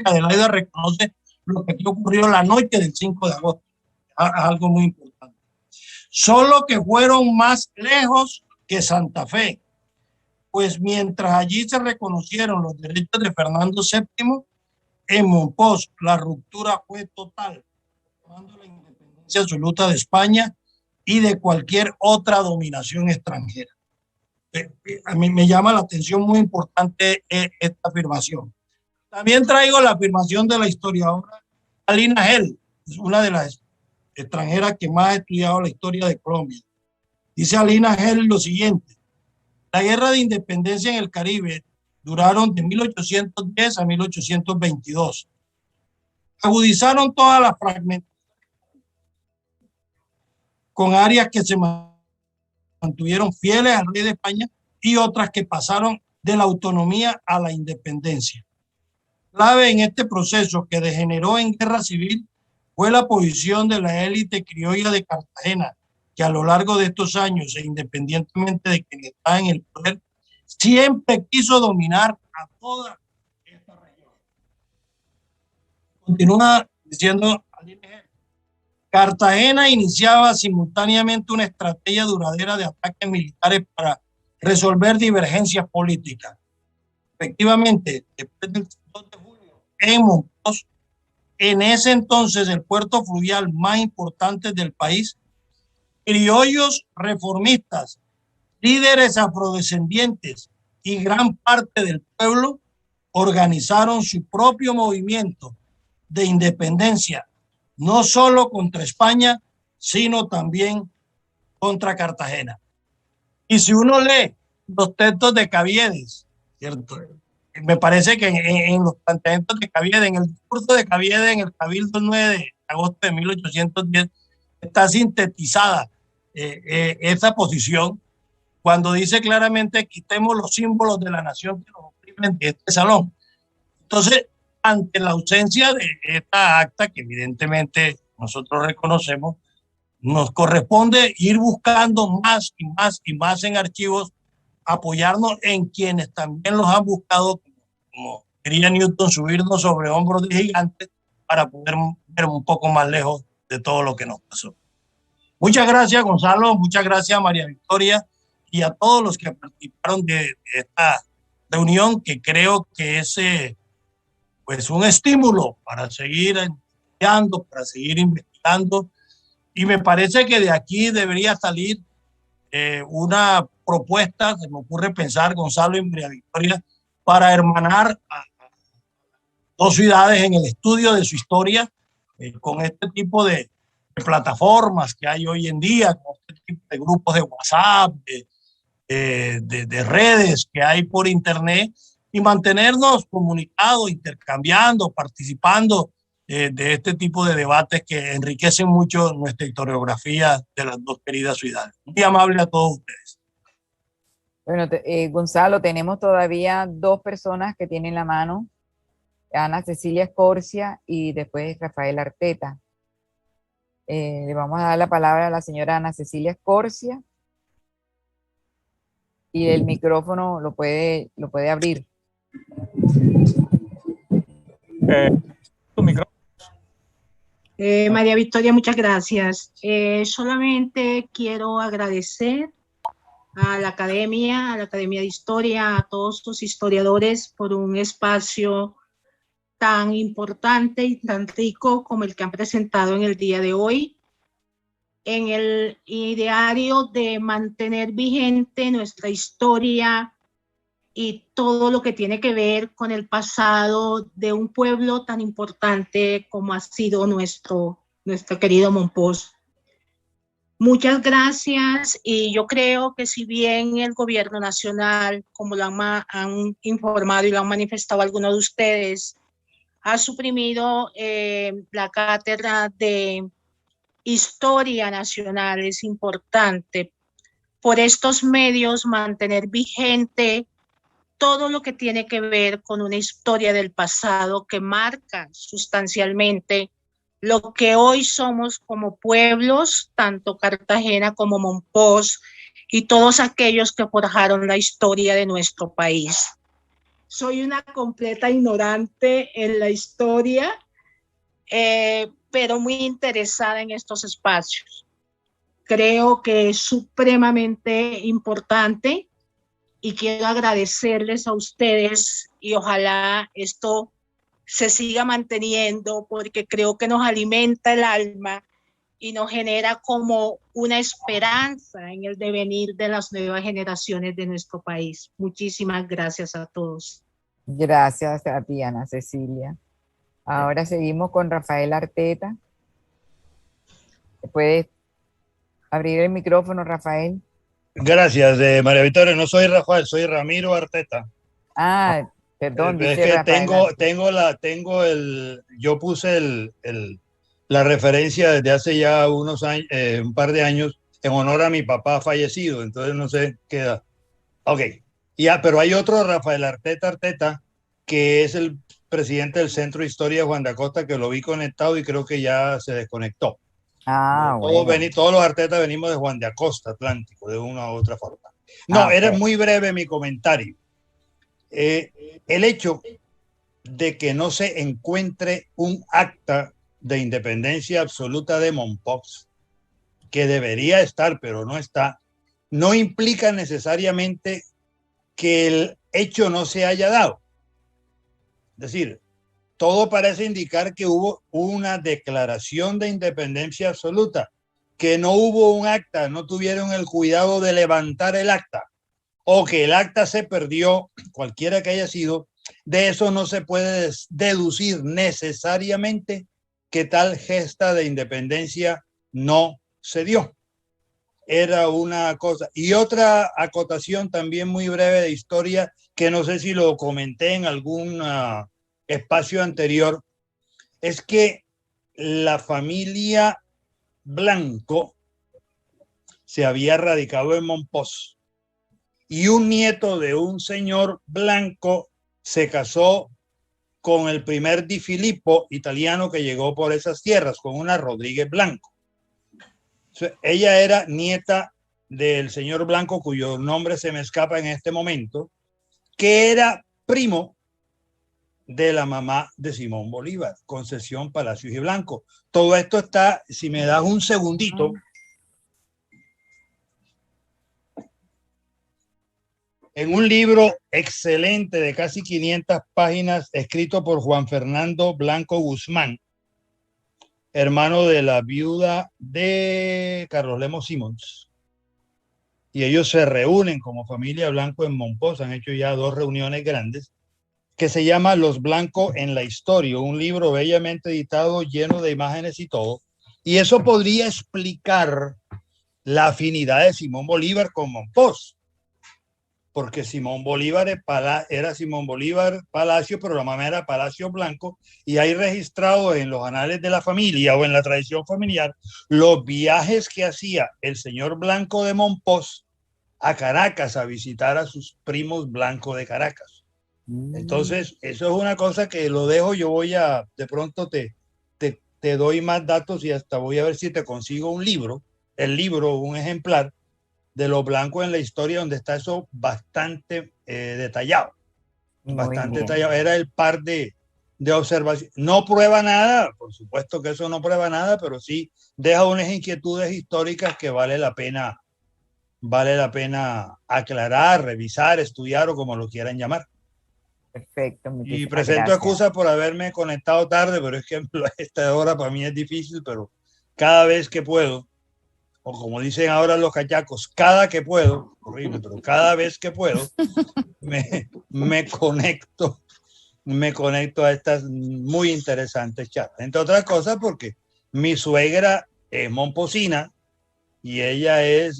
Adelaida reconoce lo que aquí ocurrió la noche del 5 de agosto, algo muy importante. Solo que fueron más lejos que Santa Fe, pues mientras allí se reconocieron los derechos de Fernando VII, en Mompox la ruptura fue total, tomando la independencia absoluta de España y de cualquier otra dominación extranjera. A mí me llama la atención muy importante esta afirmación. También traigo la afirmación de la historiadora Alina Gel, es una de las extranjeras que más ha estudiado la historia de Colombia. Dice Alina Gel lo siguiente: la guerra de independencia en el Caribe duraron de 1810 a 1822. Agudizaron todas las fragmentaciones con áreas que se mantuvieron fieles al rey de España y otras que pasaron de la autonomía a la independencia. Clave en este proceso, que degeneró en guerra civil, fue la posición de la élite criolla de Cartagena, que a lo largo de estos años, e independientemente de quien está en el poder, siempre quiso dominar a toda esta región. Continúa diciendo, Cartagena iniciaba simultáneamente una estrategia duradera de ataques militares para resolver divergencias políticas. Efectivamente, después del 2 de julio, en Monpós, en ese entonces el puerto fluvial más importante del país, criollos reformistas, líderes afrodescendientes y gran parte del pueblo organizaron su propio movimiento de independencia, no solo contra España, sino también contra Cartagena. Y si uno lee los textos de Caviedes, ¿cierto? Me parece que en los planteamientos de Caviedes, en el discurso de Caviedes en el Cabildo el 9 de agosto de 1810, está sintetizada esa posición cuando dice claramente: quitemos los símbolos de la nación que nos oprimen de este salón. Entonces, ante la ausencia de esta acta, que evidentemente nosotros reconocemos, nos corresponde ir buscando más y más y más en archivos, apoyarnos en quienes también los han buscado, como diría Newton, subirnos sobre hombros de gigantes para poder ver un poco más lejos de todo lo que nos pasó. Muchas gracias, Gonzalo, muchas gracias, María Victoria, y a todos los que participaron de esta reunión, que creo que es pues un estímulo para seguir estudiando, para seguir investigando, y me parece que de aquí debería salir una propuesta, se me ocurre pensar, Gonzalo y María Victoria, para hermanar a dos ciudades en el estudio de su historia, con este tipo de plataformas que hay hoy en día, con este tipo de grupos de WhatsApp, de redes que hay por internet, y mantenernos comunicados, intercambiando, participando de este tipo de debates que enriquecen mucho nuestra historiografía de las dos queridas ciudades. Muy amable a todos ustedes. Bueno, Gonzalo, tenemos todavía dos personas que tienen la mano, Ana Cecilia Escorcia y después Rafael Arteta. Le vamos a dar la palabra a la señora Ana Cecilia Escorcia y el micrófono lo puede abrir. Tu micrófono. María Victoria, muchas gracias. Solamente quiero agradecer a la Academia de Historia, a todos los historiadores por un espacio tan importante y tan rico como el que han presentado en el día de hoy, en el ideario de mantener vigente nuestra historia y todo lo que tiene que ver con el pasado de un pueblo tan importante como ha sido nuestro querido Monpós. Muchas gracias, y yo creo que si bien el gobierno nacional, como lo han informado y lo han manifestado algunos de ustedes, ha suprimido la cátedra de Historia Nacional, es importante por estos medios mantener vigente todo lo que tiene que ver con una historia del pasado que marca sustancialmente lo que hoy somos como pueblos, tanto Cartagena como Monpós y todos aquellos que forjaron la historia de nuestro país. Soy una completa ignorante en la historia, pero muy interesada en estos espacios. Creo que es supremamente importante y quiero agradecerles a ustedes, y ojalá esto se siga manteniendo, porque creo que nos alimenta el alma y nos genera como una esperanza en el devenir de las nuevas generaciones de nuestro país. Muchísimas gracias a todos. Gracias a ti, Ana Cecilia. Ahora seguimos con Rafael Arteta. ¿Puedes abrir el micrófono, Rafael? Gracias, María Victoria. No soy Rafael, soy Ramiro Arteta. Ah, perdón, es dice que Rafael. yo puse la referencia desde hace ya unos años, un par de años, en honor a mi papá fallecido, entonces no sé qué da. Ok, ya, pero hay otro Rafael Arteta, que es el presidente del Centro de Historia Juan de Acosta, que lo vi conectado y creo que ya se desconectó. Ah, bueno. Todos los Arteta venimos de Juan de Acosta, Atlántico, de una u otra forma. No, era muy breve mi comentario. El hecho de que no se encuentre un acta de independencia absoluta de Mompox, que debería estar, pero no está, no implica necesariamente que el hecho no se haya dado. Es decir, todo parece indicar que hubo una declaración de independencia absoluta, que no hubo un acta, no tuvieron el cuidado de levantar el acta, o que el acta se perdió, cualquiera que haya sido. De eso no se puede deducir necesariamente que tal gesta de independencia no se dio. Era una cosa. Y otra acotación también muy breve de historia, que no sé si lo comenté en algún espacio anterior, es que la familia Blanco se había radicado en Mompox y un nieto de un señor Blanco se casó con el primer Di Filippo italiano que llegó por esas tierras, con una Rodríguez Blanco. Ella era nieta del señor Blanco, cuyo nombre se me escapa en este momento, que era primo de la mamá de Simón Bolívar, Concesión Palacios y Blanco. Todo esto está, si me das un segundito, en un libro excelente de casi 500 páginas, escrito por Juan Fernando Blanco Guzmán, hermano de la viuda de Carlos Lemos Simons. Y ellos se reúnen como familia Blanco en Mompox, han hecho ya 2 reuniones grandes, que se llama Los Blanco en la Historia, un libro bellamente editado, lleno de imágenes y todo. Y eso podría explicar la afinidad de Simón Bolívar con Mompox, porque Simón Bolívar era Simón Bolívar Palacio, pero la mamá era Palacio Blanco, y hay registrado en los anales de la familia o en la tradición familiar los viajes que hacía el señor Blanco de Mompox a Caracas a visitar a sus primos Blanco de Caracas. Entonces, eso es una cosa que lo dejo, yo voy a, de pronto te doy más datos y hasta voy a ver si te consigo un libro, un ejemplar de los Blancos en la Historia, donde está eso bastante detallado. Bastante detallado. Era el par de observaciones. No prueba nada, por supuesto que eso no prueba nada, pero sí deja unas inquietudes históricas que vale la pena aclarar, revisar, estudiar o como lo quieran llamar. Perfecto. Y presento excusas por haberme conectado tarde, pero es que esta hora para mí es difícil, pero cada vez que puedo, o como dicen ahora los cachacos, cada que puedo, horrible, pero cada vez que puedo, me conecto a estas muy interesantes charlas. Entre otras cosas porque mi suegra es momposina y ella es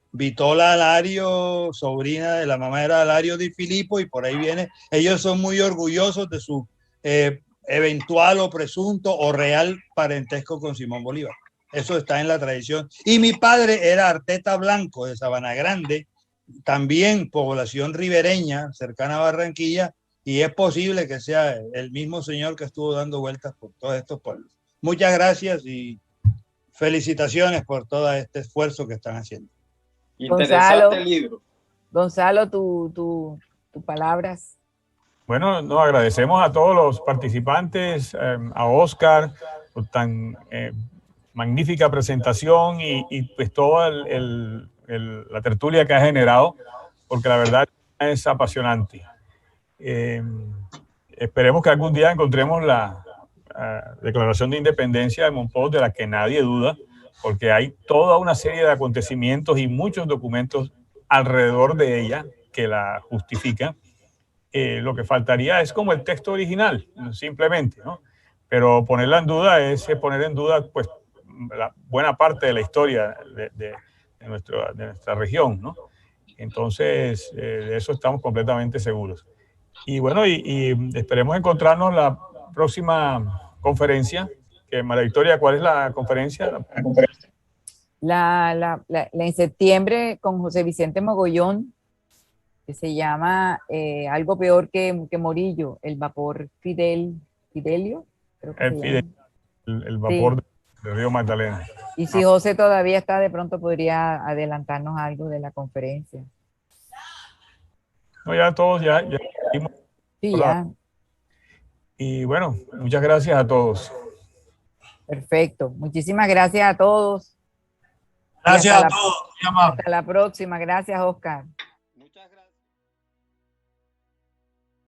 Vitola Alario, sobrina de la mamá era Alario Di Filippo, y por ahí viene. Ellos son muy orgullosos de su eventual o presunto o real parentesco con Simón Bolívar. Eso está en la tradición. Y mi padre era Arteta Blanco de Sabana Grande, también población ribereña, cercana a Barranquilla, y es posible que sea el mismo señor que estuvo dando vueltas por todos estos pueblos. Muchas gracias y felicitaciones por todo este esfuerzo que están haciendo. Interesante libro. Gonzalo, tus palabras. Bueno, nos agradecemos a todos los participantes, a Oscar, por tan magnífica presentación y pues toda la tertulia que ha generado, porque la verdad es apasionante. Esperemos que algún día encontremos la Declaración de Independencia de Mompox, de la que nadie duda, porque hay toda una serie de acontecimientos y muchos documentos alrededor de ella que la justifican. Lo que faltaría es como el texto original, simplemente, ¿no? Pero ponerla en duda es poner en duda pues la buena parte de la historia de nuestra región, ¿no? Entonces, de eso estamos completamente seguros. Y bueno, y esperemos encontrarnos la próxima conferencia. Que María Victoria, ¿cuál es la conferencia? La en septiembre con José Vicente Mogollón, que se llama Algo Peor que Morillo, el vapor Fidelio. Creo que el vapor del río Magdalena. Y si José todavía está, de pronto podría adelantarnos algo de la conferencia. No, ya todos ya sí, ya. Y bueno, muchas gracias a todos. Perfecto. Muchísimas gracias a todos. Gracias a todos. Muy amable. Hasta la próxima. Gracias, Oscar.